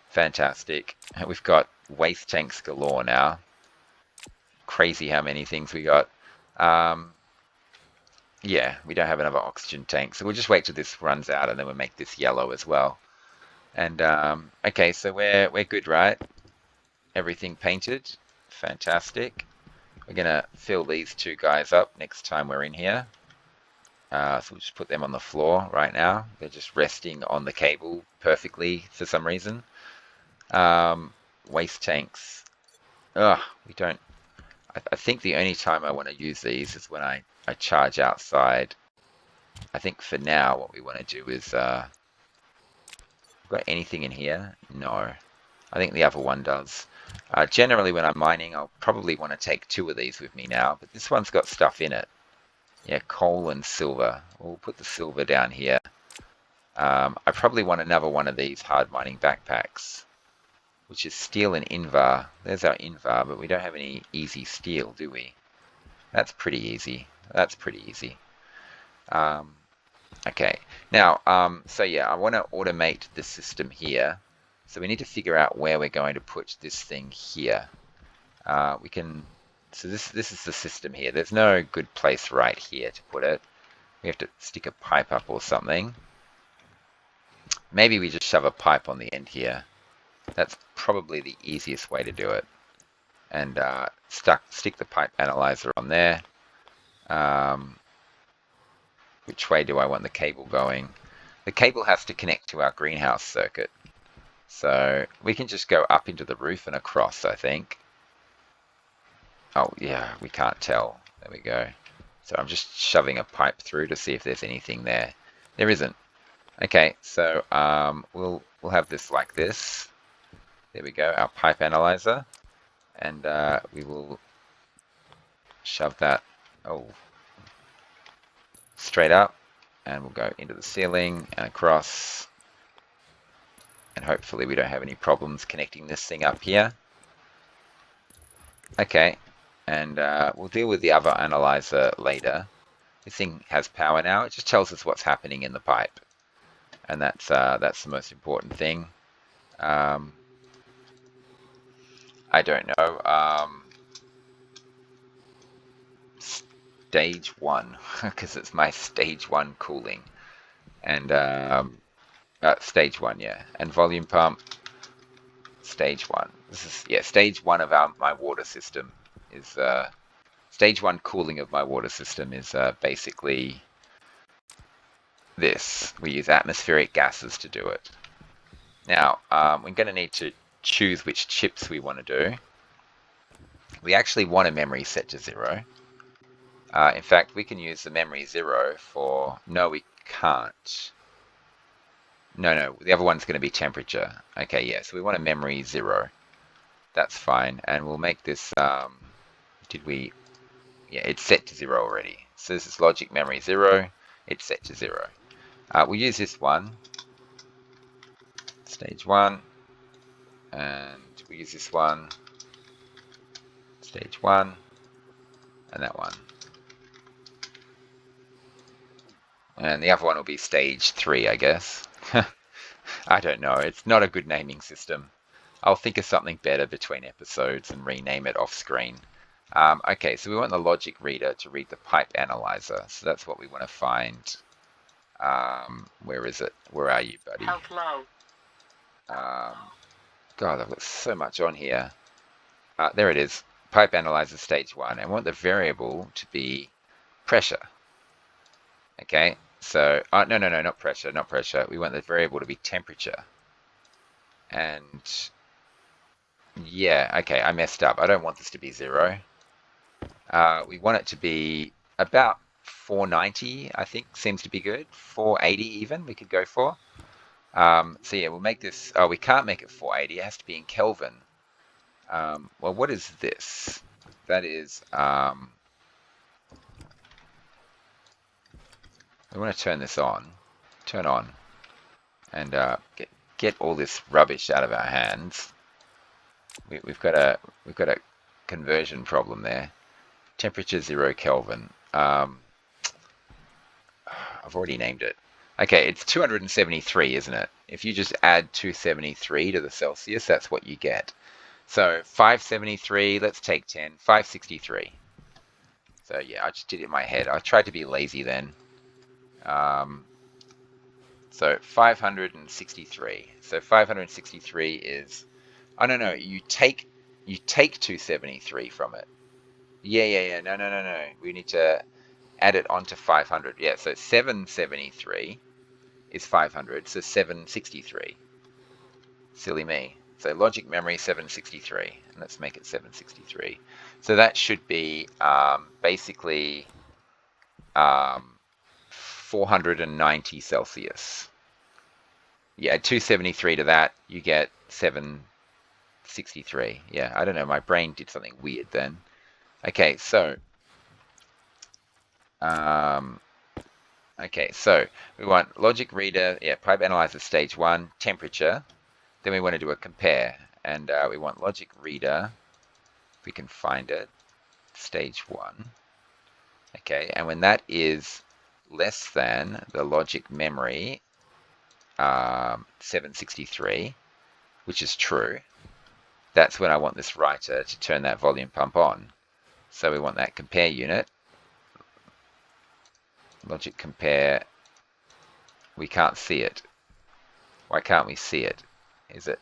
Fantastic. And we've got waste tanks galore now. Crazy how many things we got. Yeah, we don't have another oxygen tank. So we'll just wait till this runs out and then we'll make this yellow as well. And okay, so we're good, right? Everything painted. Fantastic. We're going to fill these 2 guys up next time we're in here. So we'll just put them on the floor right now. They're just resting on the cable perfectly for some reason. Waste tanks. Ugh, we don't... I think the only time I want to use these is when I charge outside. I think for now what we want to do is... got anything in here? No. I think the other one does. Generally when I'm mining, I'll probably want to take 2 of these with me now, but this one's got stuff in it. Yeah, coal and silver. We'll put the silver down here. I probably want another one of these hard mining backpacks, which is steel and invar. There's our invar, but we don't have any easy steel, do we? That's pretty easy. That's pretty easy. Okay, now, so yeah, I want to automate the system here. So we need to figure out where we're going to put this thing here. We can... So this is the system here. There's no good place right here to put it. We have to stick a pipe up or something. Maybe we just shove a pipe on the end here. That's probably the easiest way to do it. And stick the pipe analyzer on there. Which way do I want the cable going? The cable has to connect to our greenhouse circuit. So we can just go up into the roof and across, I think. Oh, yeah, we can't tell. There we go. So I'm just shoving a pipe through to see if there's anything there. There isn't. Okay, so we'll have this like this. There we go, our pipe analyzer. And we will shove that straight up. And we'll go into the ceiling and across. And hopefully we don't have any problems connecting this thing up here. Okay, and we'll deal with the other analyzer later. This thing has power now. It just tells us what's happening in the pipe, and that's the most important thing. I don't know. stage 1 because it's my stage 1 cooling. And stage 1, yeah. And volume pump, stage 1. This is, yeah, stage 1 of my water system is stage 1 cooling of my water system is basically this. We use atmospheric gases to do it. Now, we're going to need to choose which chips we want to do. We actually want a memory set to 0. In fact, we can use the memory 0 for... No, we can't. No, the other one's going to be temperature. Okay, yeah, so we want a memory 0. That's fine. And we'll make this... did we... Yeah, it's set to 0 already. So this is logic memory 0. It's set to 0. We'll use this one. Stage 1. And we use this one. Stage 1. And that one. And the other one will be stage 3, I guess. I don't know. It's not a good naming system. I'll think of something better between episodes and rename it off screen. Okay, so we want the logic reader to read the pipe analyzer. So that's what we want to find. Where is it? Where are you, buddy? Health low. God, I've got so much on here. There it is. Pipe analyzer stage 1. I want the variable to be pressure. Okay, so, no, not pressure, not pressure. We want the variable to be temperature. And, yeah, okay, I messed up. I don't want this to be 0. We want it to be about 490, I think, seems to be good. 480 even, we could go for. So yeah, we'll make this, we can't make it 480, it has to be in Kelvin. Well, what is this? That is, we want to turn this on, turn on, and get all this rubbish out of our hands. We've got a conversion problem there. Temperature 0 Kelvin. I've already named it. Okay, it's 273, isn't it? If you just add 273 to the Celsius, that's what you get. So 573, let's take 10, 563. So yeah, I just did it in my head. I tried to be lazy then. So 563. So 563 is, oh no, you take 273 from it. Yeah, no. We need to add it onto 500. Yeah, so 773 is 500, so 763. Silly me. So logic memory 763, and let's make it 763. So that should be basically 490 Celsius. Yeah, 273 to that, you get 763. Yeah, I don't know, my brain did something weird then. Okay, so we want logic reader, yeah, pipe analyzer stage 1, temperature. Then we want to do a compare, and we want logic reader, if we can find it, stage 1. Okay, and when that is less than the logic memory 763, which is true, that's when I want this writer to turn that volume pump on. So we want that compare unit. Logic compare, we can't see it. Why can't we see it? Is it?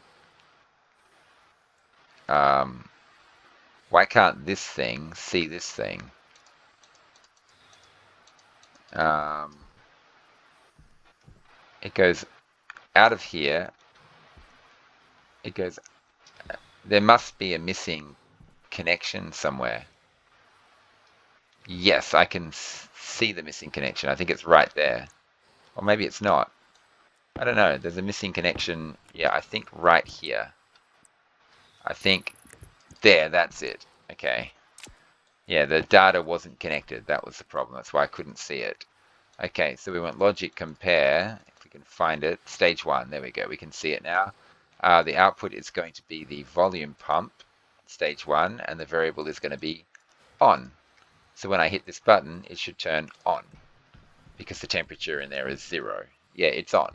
Why can't this thing see this thing? It goes out of here. It goes, there must be a missing connection somewhere. Yes, I can see the missing connection. I think it's right there. Or maybe it's not. I don't know. There's a missing connection. Yeah, I think right here. I think there, that's it. Okay. Yeah, the data wasn't connected. That was the problem. That's why I couldn't see it. Okay, so we want logic compare. If we can find it. Stage 1. There we go. We can see it now. The output is going to be the volume pump, stage 1, and the variable is going to be on. So when I hit this button, it should turn on because the temperature in there is 0. Yeah, it's on.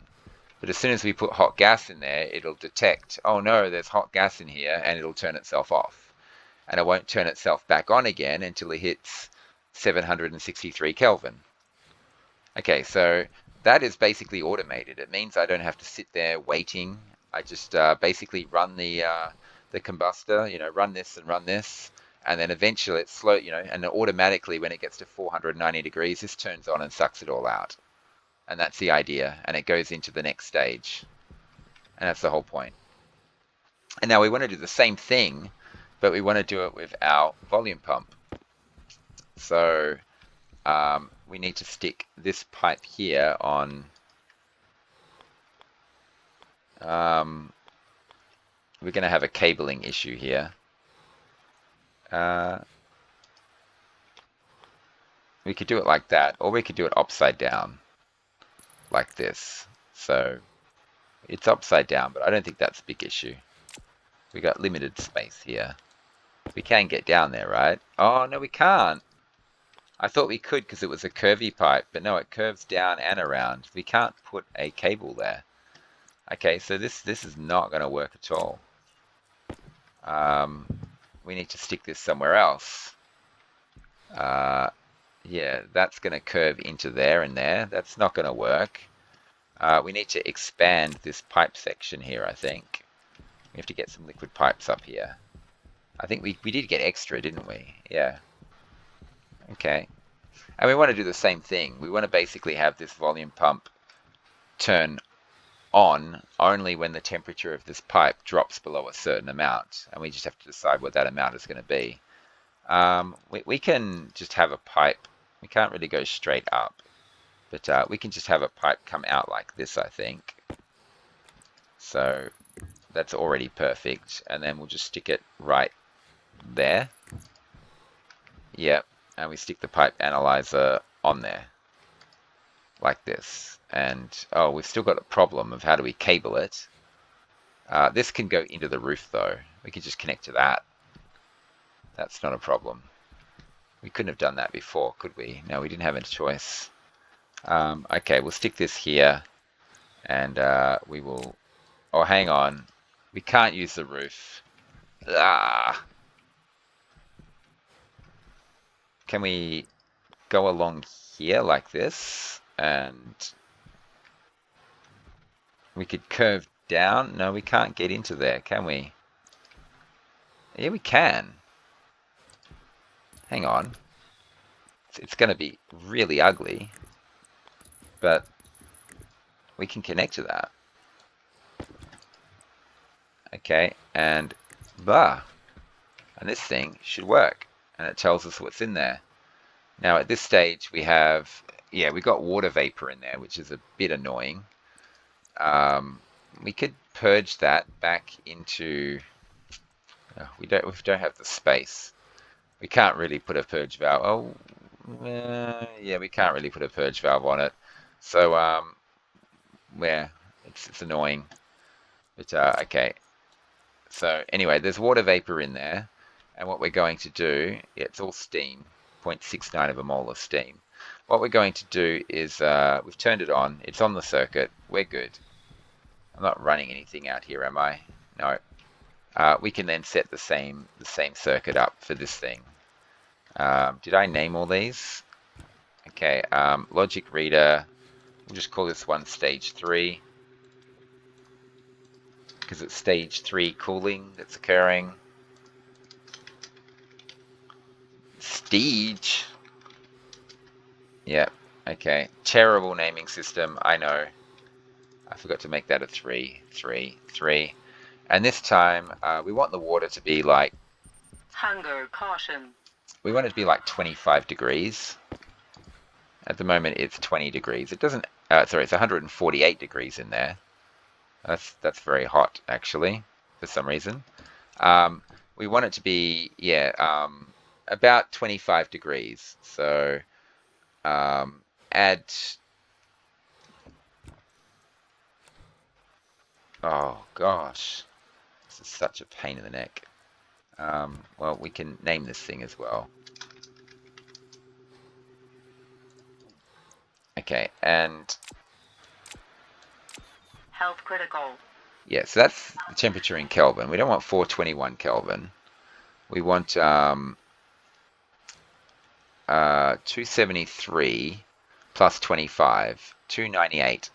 But as soon as we put hot gas in there, it'll detect, oh no, there's hot gas in here, and it'll turn itself off. And it won't turn itself back on again until it hits 763 Kelvin. Okay, so that is basically automated. It means I don't have to sit there waiting. I just basically run the combustor, run this and run this, and then eventually it's slow, and then automatically when it gets to 490 degrees, this turns on and sucks it all out. And that's the idea, and it goes into the next stage, and that's the whole point. And now we want to do the same thing, but we want to do it with our volume pump. So we need to stick this pipe here on. We're going to have a cabling issue here. We could do it like that, or we could do it upside down, like this. So it's upside down, but I don't think that's a big issue. We got limited space here. We can get down there, right? Oh, no, we can't. I thought we could because it was a curvy pipe, but no, it curves down and around. We can't put a cable there. Okay, so this is not going to work at all. We need to stick this somewhere else. Yeah, that's going to curve into there and there. That's not going to work. We need to expand this pipe section here, I think. We have to get some liquid pipes up here. I think we did get extra, didn't we? Yeah. Okay. And we want to do the same thing. We want to basically have this volume pump turn on only when the temperature of this pipe drops below a certain amount. And we just have to decide what that amount is going to be. We can just have a pipe. We can't really go straight up. But we can just have a pipe come out like this, I think. So that's already perfect. And then we'll just stick it right there. Yep. And we stick the pipe analyzer on there. Like this. And, oh, we've still got a problem of how do we cable it. This can go into the roof, though. We could just connect to that. That's not a problem. We couldn't have done that before, could we? No, we didn't have a choice. Okay, we'll stick this here. And we will... Oh, hang on. We can't use the roof. Ah! Can we go along here like this? And we could curve down. No, we can't get into there, can we? Yeah, we can. Hang on. It's going to be really ugly. But we can connect to that. Okay, and bah. And this thing should work. And it tells us what's in there. Now at this stage we have, yeah, we got water vapor in there, which is a bit annoying. We could purge that back into, we don't have the space. We can't really put a purge valve. Oh, yeah, we can't really put a purge valve on it. So, yeah, it's annoying. But okay. So anyway, there's water vapor in there, and what we're going to do, yeah, it's all steam, 0.69 of a mole of steam. What we're going to do is we've turned it on. It's on the circuit. We're good. I'm not running anything out here, am I? No. We can then set the same circuit up for this thing. Did I name all these? Okay. Logic reader. We'll just call this one stage 3 because it's stage 3 cooling that's occurring. Stage. Yep. Okay. Terrible naming system. I know. I forgot to make that a 3, 3, 3. And this time, we want the water to be like... Hunger caution. We want it to be like 25 degrees. At the moment, it's 20 degrees. It doesn't... sorry, it's 148 degrees in there. That's very hot, actually, for some reason. We want it to be, yeah, about 25 degrees. So add... Oh, gosh. This is such a pain in the neck. Well, we can name this thing as well. Okay, and... Health critical. Yeah, so that's the temperature in Kelvin. We don't want 421 Kelvin. We want 273 plus 25, 298.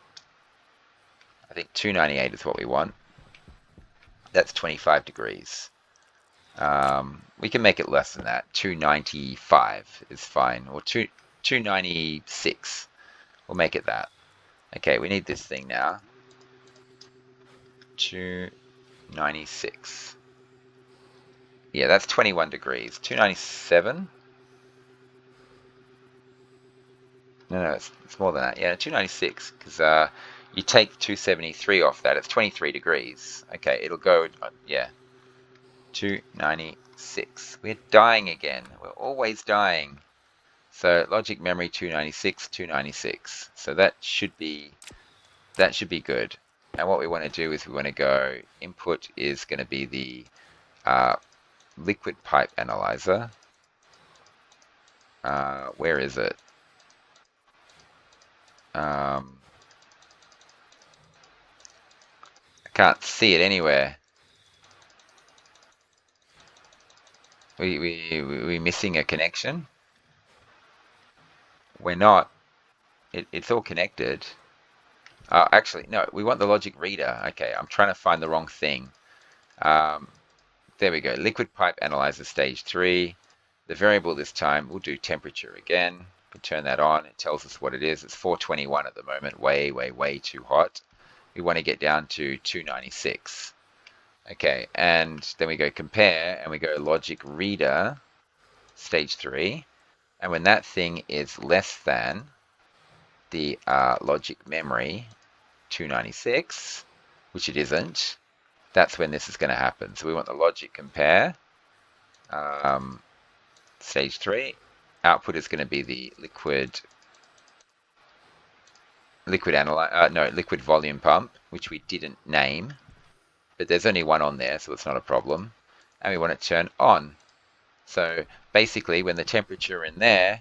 I think 298 is what we want. That's 25 degrees. We can make it less than that. 295 is fine, or 296. We'll make it that. Okay, we need this thing now. 296. Yeah, that's 21 degrees. 297? No, it's more than that. Yeah, 296, because you take 273 off that. It's 23 degrees. Okay, it'll go, yeah, 296. We're dying again. We're always dying. So logic memory 296, 296. So that should be good. And what we want to do is we want to go, input is going to be the liquid pipe analyzer. Where is it? I can't see it anywhere. We missing a connection? We're not. It's all connected. Actually, no, we want the logic reader. Okay, I'm trying to find the wrong thing. There we go. Liquid pipe analyzer stage 3. The variable this time, we'll do temperature again. We turn that on. It tells us what it is. It's 421 at the moment. Way too hot. We want to get down to 296. Okay, and then we go compare, and we go logic reader stage 3. And when that thing is less than the logic memory 296, which it isn't, that's when this is going to happen. So we want the logic compare stage 3. Output is going to be the liquid volume pump, which we didn't name, but there's only one on there, so it's not a problem. And we want it to turn on. So basically, when the temperature in there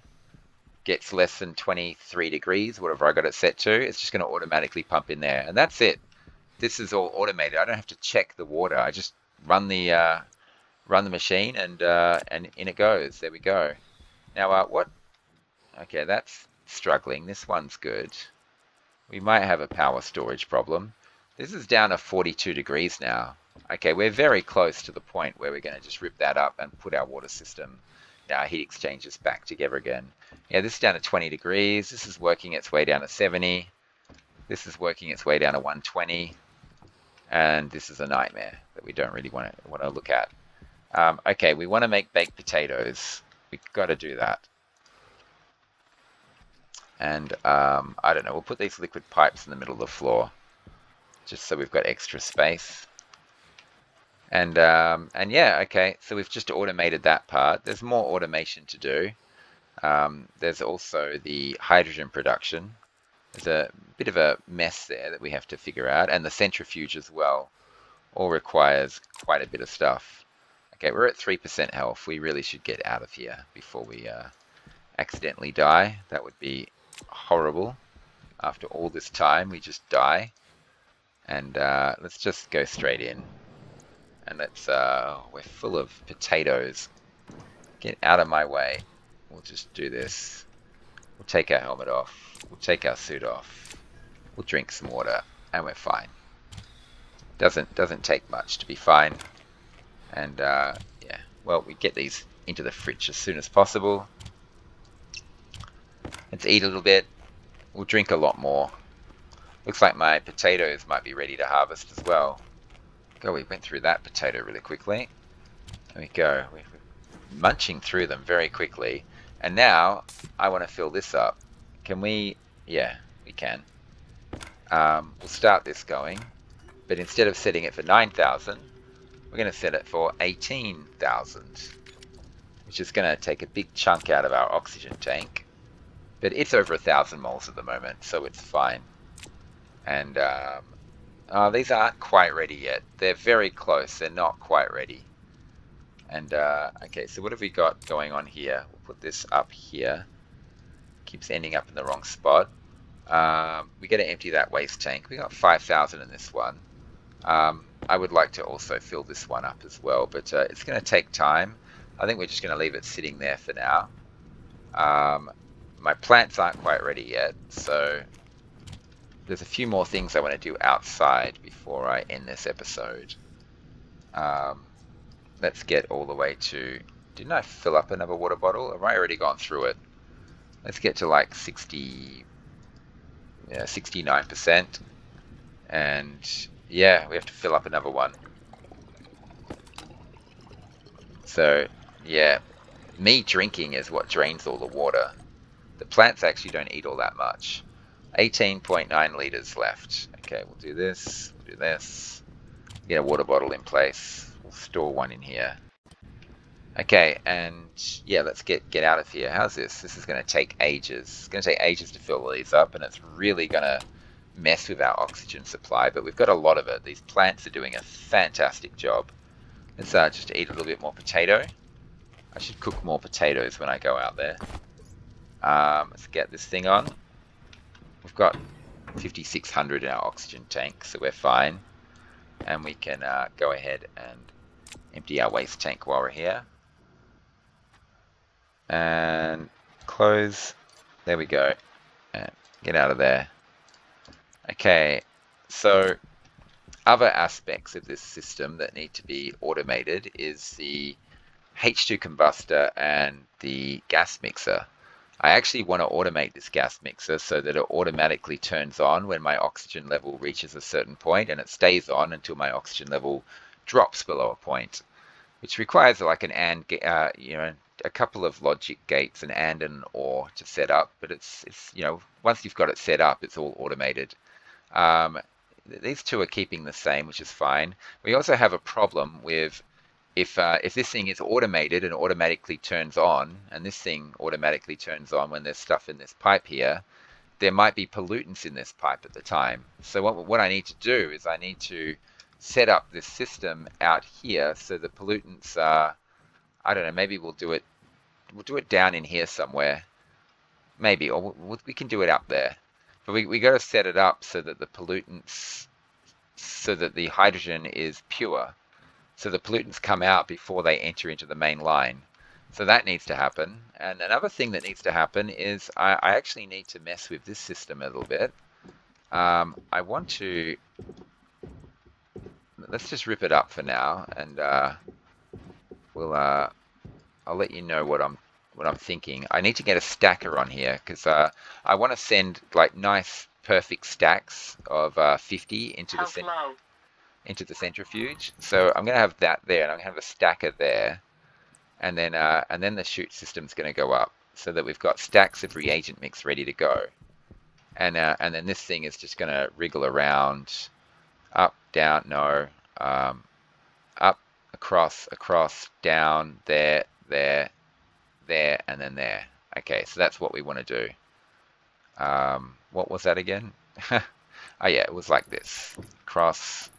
gets less than 23 degrees, whatever I got it set to, it's just going to automatically pump in there, and that's it. This is all automated. I don't have to check the water. I just run the machine, and in it goes. There we go. Now, what? Okay, that's struggling. This one's good. We might have a power storage problem. This is down to 42 degrees now. Okay, we're very close to the point where we're going to just rip that up and put our water system, our heat exchangers back together again. Yeah, this is down to 20 degrees. This is working its way down to 70. This is working its way down to 120. And this is a nightmare that we don't really want to look at. Okay, we want to make baked potatoes. We've got to do that. And I don't know, we'll put these liquid pipes in the middle of the floor, just so we've got extra space. And yeah, okay, so we've just automated that part. There's more automation to do. There's also the hydrogen production. There's a bit of a mess there that we have to figure out, and the centrifuge as well. All requires quite a bit of stuff. Okay, we're at 3% health. We really should get out of here before we accidentally die. That would be horrible. After all this time, we just die. And let's just go straight in. And we're full of potatoes. Get out of my way. We'll just do this. We'll take our helmet off. We'll take our suit off. We'll drink some water, and we're fine. Doesn't take much to be fine. And yeah, well, we get these into the fridge as soon as possible. Let's eat a little bit. We'll drink a lot more. Looks like my potatoes might be ready to harvest as well. God, we went through that potato really quickly. There we go. We're munching through them very quickly. And now I want to fill this up. Can we? Yeah, we can. We'll start this going. But instead of setting it for 9,000, we're going to set it for 18,000, which is going to take a big chunk out of our oxygen tank. But it's over 1,000 moles at the moment, so it's fine. And these aren't quite ready yet. They're very close. They're not quite ready. And okay, so what have we got going on here? We'll put this up here. Keeps ending up in the wrong spot. We got to empty that waste tank. We got 5,000 in this one. I would like to also fill this one up as well, but it's going to take time. I think we're just going to leave it sitting there for now. My plants aren't quite ready yet, so there's a few more things I want to do outside before I end this episode. Um, let's get all the way to... Didn't I fill up another water bottle? Have I already gone through it? Let's get to like 60, yeah, 69%. And yeah, we have to fill up another one. So yeah, me drinking is what drains all the water. The plants actually don't eat all that much. 18.9 liters left. Okay, we'll do this, we'll do this. Get a water bottle in place. We'll store one in here. Okay, and yeah, let's get out of here. How's this? This is going to take ages. It's going to take ages to fill these up, and it's really going to mess with our oxygen supply, but we've got a lot of it. These plants are doing a fantastic job. Let's just eat a little bit more potato. I should cook more potatoes when I go out there. Let's get this thing on. We've got 5,600 in our oxygen tank, so we're fine. And we can go ahead and empty our waste tank while we're here. And close. There we go. And get out of there. Okay, so other aspects of this system that need to be automated is the H2 combustor and the gas mixer. I actually want to automate this gas mixer so that it automatically turns on when my oxygen level reaches a certain point, and it stays on until my oxygen level drops below a point, which requires like an and, a couple of logic gates, an and an or to set up. But it's once you've got it set up, it's all automated. These two are keeping the same, which is fine. We also have a problem with if this thing is automated and automatically turns on, and this thing automatically turns on when there's stuff in this pipe here, there might be pollutants in this pipe at the time. So what I need to do is I need to set up this system out here so the pollutants are, I don't know, maybe we'll do it down in here somewhere, maybe, or we can do it up there. But we got to set it up so that the pollutants, so that the hydrogen is pure. So the pollutants come out before they enter into the main line. So that needs to happen. And another thing that needs to happen is I actually need to mess with this system a little bit. I want to, let's just rip it up for now, and I'll let you know what I'm thinking. I need to get a stacker on here because I want to send like nice perfect stacks of 50 into the centrifuge. So I'm going to have that there, and I'm going to have a stacker there, and then the chute system's going to go up so that we've got stacks of reagent mix ready to go, and then this thing is just going to wriggle around, up, down, no, up, across, down, there, and then there. Okay, so that's what we want to do. What was that again? Oh yeah, it was like this, cross,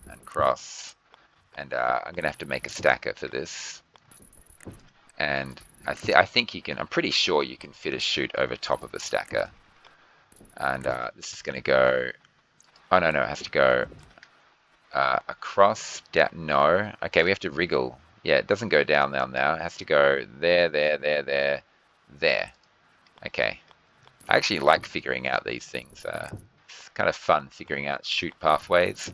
and I'm gonna have to make a stacker for this. And I think you can. I'm pretty sure you can fit a chute over top of a stacker. And this is gonna go. Oh no, it has to go across. Down. No. Okay, we have to wriggle. Yeah, it doesn't go down now. It has to go there. Okay. I actually like figuring out these things. It's kind of fun figuring out chute pathways.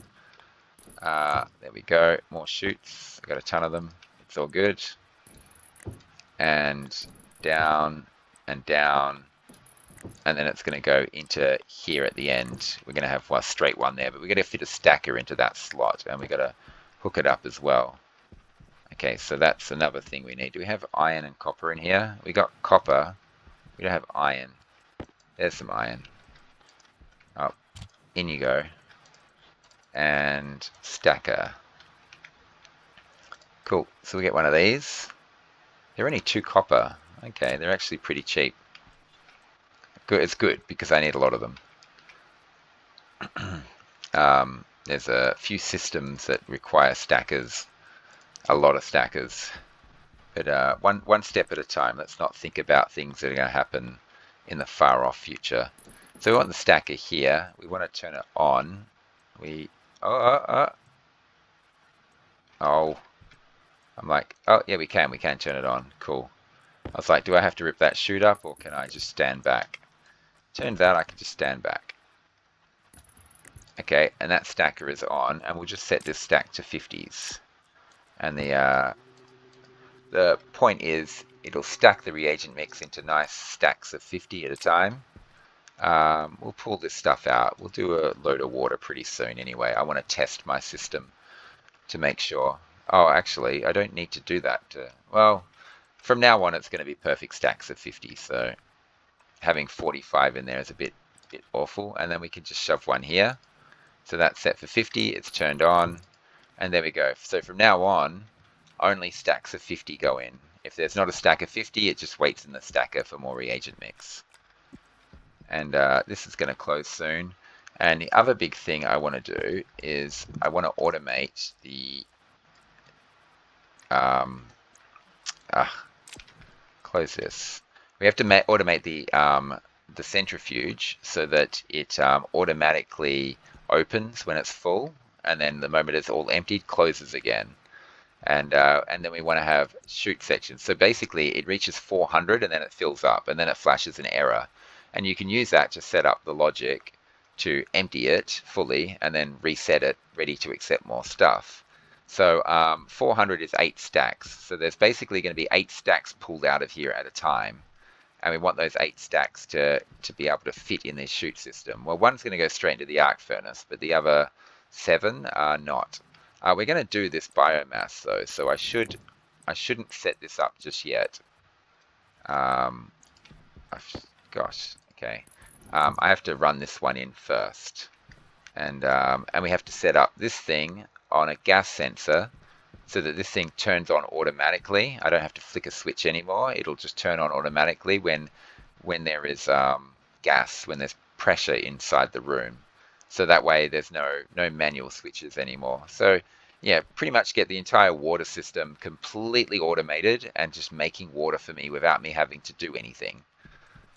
There we go. More chutes. I've got a ton of them. It's all good. And down and down. And then it's going to go into here at the end. We're going to have one straight one there, but we're going to fit a stacker into that slot, and we've got to hook it up as well. Okay, so that's another thing we need. Do we have iron and copper in here? We got copper. We don't have iron. There's some iron. Oh, in you go. And stacker. Cool. So we get one of these. They're only 2 copper. Okay, they're actually pretty cheap. Good. It's good because I need a lot of them. There's a few systems that require stackers. A lot of stackers. But one step at a time. Let's not think about things that are going to happen in the far off future. So we want the stacker here. We want to turn it on. Oh, I'm like, oh yeah, we can turn it on. Cool. I was like, do I have to rip that chute up or can I just stand back? Turns out I can just stand back. Okay, and that stacker is on, and we'll just set this stack to 50s. And the point is, it'll stack the reagent mix into nice stacks of 50 at a time. We'll pull this stuff out. We'll do a load of water pretty soon anyway. I want to test my system to make sure. Oh, actually, I don't need to do that. Well, from now on, it's going to be perfect stacks of 50. So having 45 in there is a bit awful. And then we can just shove one here. So that's set for 50. It's turned on. And there we go. So from now on, only stacks of 50 go in. If there's not a stack of 50, it just waits in the stacker for more reagent mix. And this is going to close soon. And the other big thing I want to do is I want to automate the close this. We have to automate the centrifuge so that it automatically opens when it's full, and then the moment it's all emptied, closes again. And then we want to have chute sections. So basically, it reaches 400 and then it fills up, and then it flashes an error. And you can use that to set up the logic to empty it fully and then reset it, ready to accept more stuff. So 400 is 8 stacks. So there's basically going to be 8 stacks pulled out of here at a time. And we want those 8 stacks to be able to fit in this chute system. Well, one's going to go straight into the arc furnace, but the other 7 are not. We're going to do this biomass though, so I shouldn't set this up just yet. Gosh, okay. I have to run this one in first, and we have to set up this thing on a gas sensor so that this thing turns on automatically. I don't have to flick a switch anymore. It'll just turn on automatically when there is gas, when there's pressure inside the room. So that way there's no manual switches anymore. So yeah, pretty much get the entire water system completely automated and just making water for me without me having to do anything.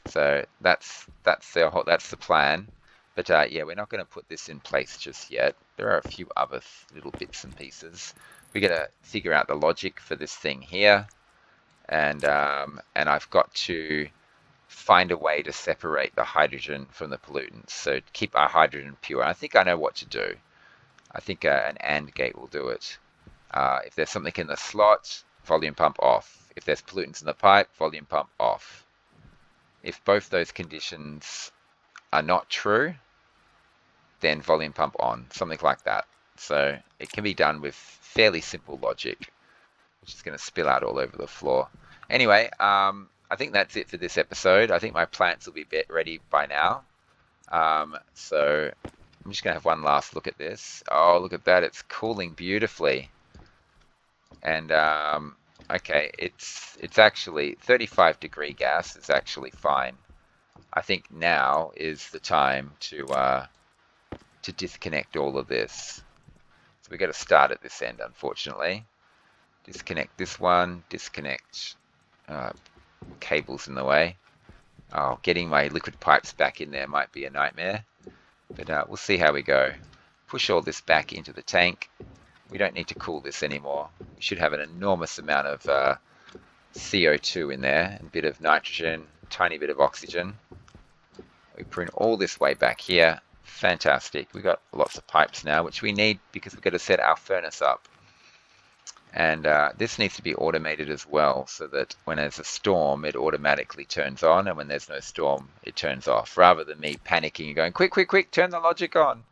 So that's the plan. But yeah, we're not going to put this in place just yet. There are a few other little bits and pieces. We're going to figure out the logic for this thing here, and I've got to find a way to separate the hydrogen from the pollutants, so keep our hydrogen pure. I think I know what to do. I think an AND gate will do it. If there's something in the slot, volume pump off. If there's pollutants in the pipe, volume pump off. If both those conditions are not true, then volume pump on, something like that. So it can be done with fairly simple logic, which is going to spill out all over the floor. Anyway, I think that's it for this episode. I think my plants will be ready by now. So I'm just going to have one last look at this. Oh, look at that. It's cooling beautifully. And okay, it's actually 35-degree gas is actually fine. I think now is the time to disconnect all of this. So we've got to start at this end, unfortunately. Disconnect this one, disconnect cables in the way. Oh, getting my liquid pipes back in there might be a nightmare, but we'll see how we go. Push all this back into the tank. We don't need to cool this anymore. We should have an enormous amount of CO2 in there, and a bit of nitrogen, tiny bit of oxygen. We bring all this way back here. Fantastic. We've got lots of pipes now, which we need because we've got to set our furnace up. And this needs to be automated as well, so that when there's a storm, it automatically turns on, and when there's no storm, it turns off, rather than me panicking and going, quick, quick, quick, turn the logic on.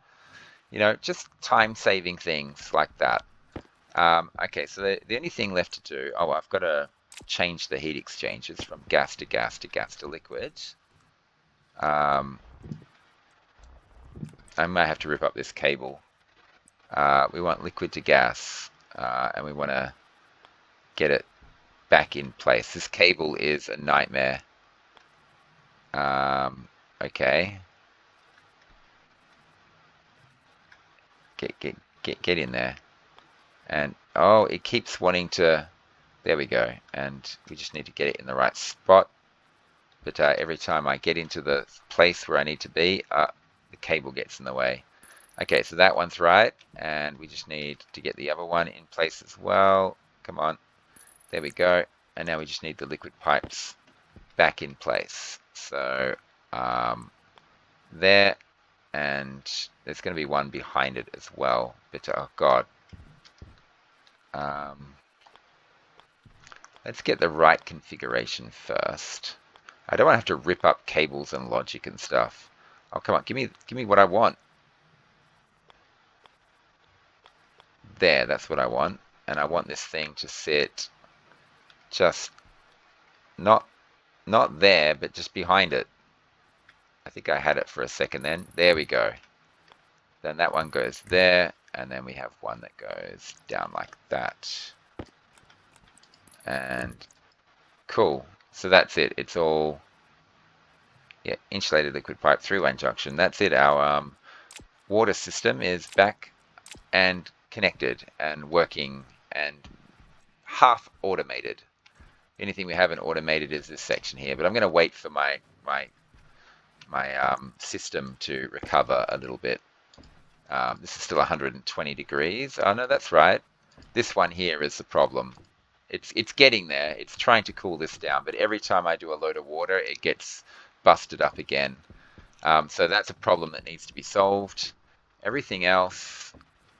You know, just time-saving things like that. Okay, so the only thing left to do, I've got to change the heat exchangers from gas to gas to gas to liquid. I might have to rip up this cable. We want liquid to gas. And we want to get it back in place. This cable is a nightmare. Okay. Get in there. And oh, it keeps wanting to. There we go. And we just need to get it in the right spot. But every time I get into the place where I need to be, the cable gets in the way. Okay, so that one's right, and we just need to get the other one in place as well. Come on. There we go. and now we just need the liquid pipes back in place. So there, and there's going to be one behind it as well. But oh god, let's get the right configuration first. I don't want to have to rip up cables and logic and stuff. Oh come on, give me what I want. There, that's what I want. And I want this thing to sit just not there, but just behind it. I think I had it for a second then. There we go. Then that one goes there, and then we have one that goes down like that. And cool. So that's it. It's all insulated liquid pipe 3-way junction. That's it. Our water system is back and connected and working and half automated. Anything we haven't automated is this section here, but I'm going to wait for my system to recover a little bit. This is still 120 degrees. Oh no, that's right. This one here is the problem. It's getting there. It's trying to cool this down, but every time I do a load of water, it gets busted up again. So that's a problem that needs to be solved. Everything else,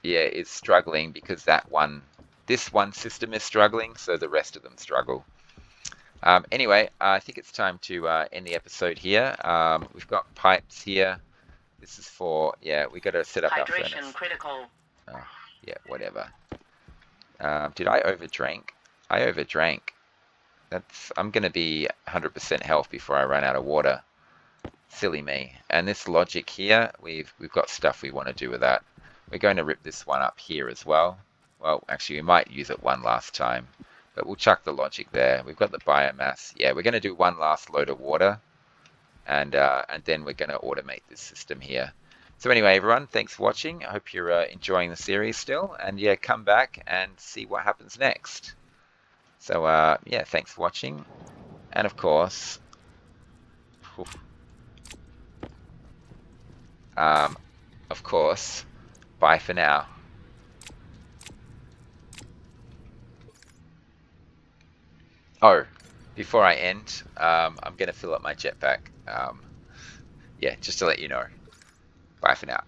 yeah, is struggling because this one system is struggling, so the rest of them struggle. Anyway, I think it's time to end the episode here. We've got pipes here. This is for, we got to set up our furnace. Hydration critical. Oh, yeah, whatever. Did I overdrank? I overdrank. I'm going to be 100% health before I run out of water. Silly me. And this logic here, we've got stuff we want to do with that. We're going to rip this one up here as well. Well, actually, we might use it one last time. But we'll chuck the logic there. We've got the biomass. Yeah, we're going to do one last load of water. And then we're going to automate this system here. So anyway, everyone, thanks for watching. I hope you're enjoying the series still. And yeah, come back and see what happens next. So yeah, thanks for watching. And of course, bye for now. Oh, before I end, I'm going to fill up my jetpack. Yeah, just to let you know. Bye for now.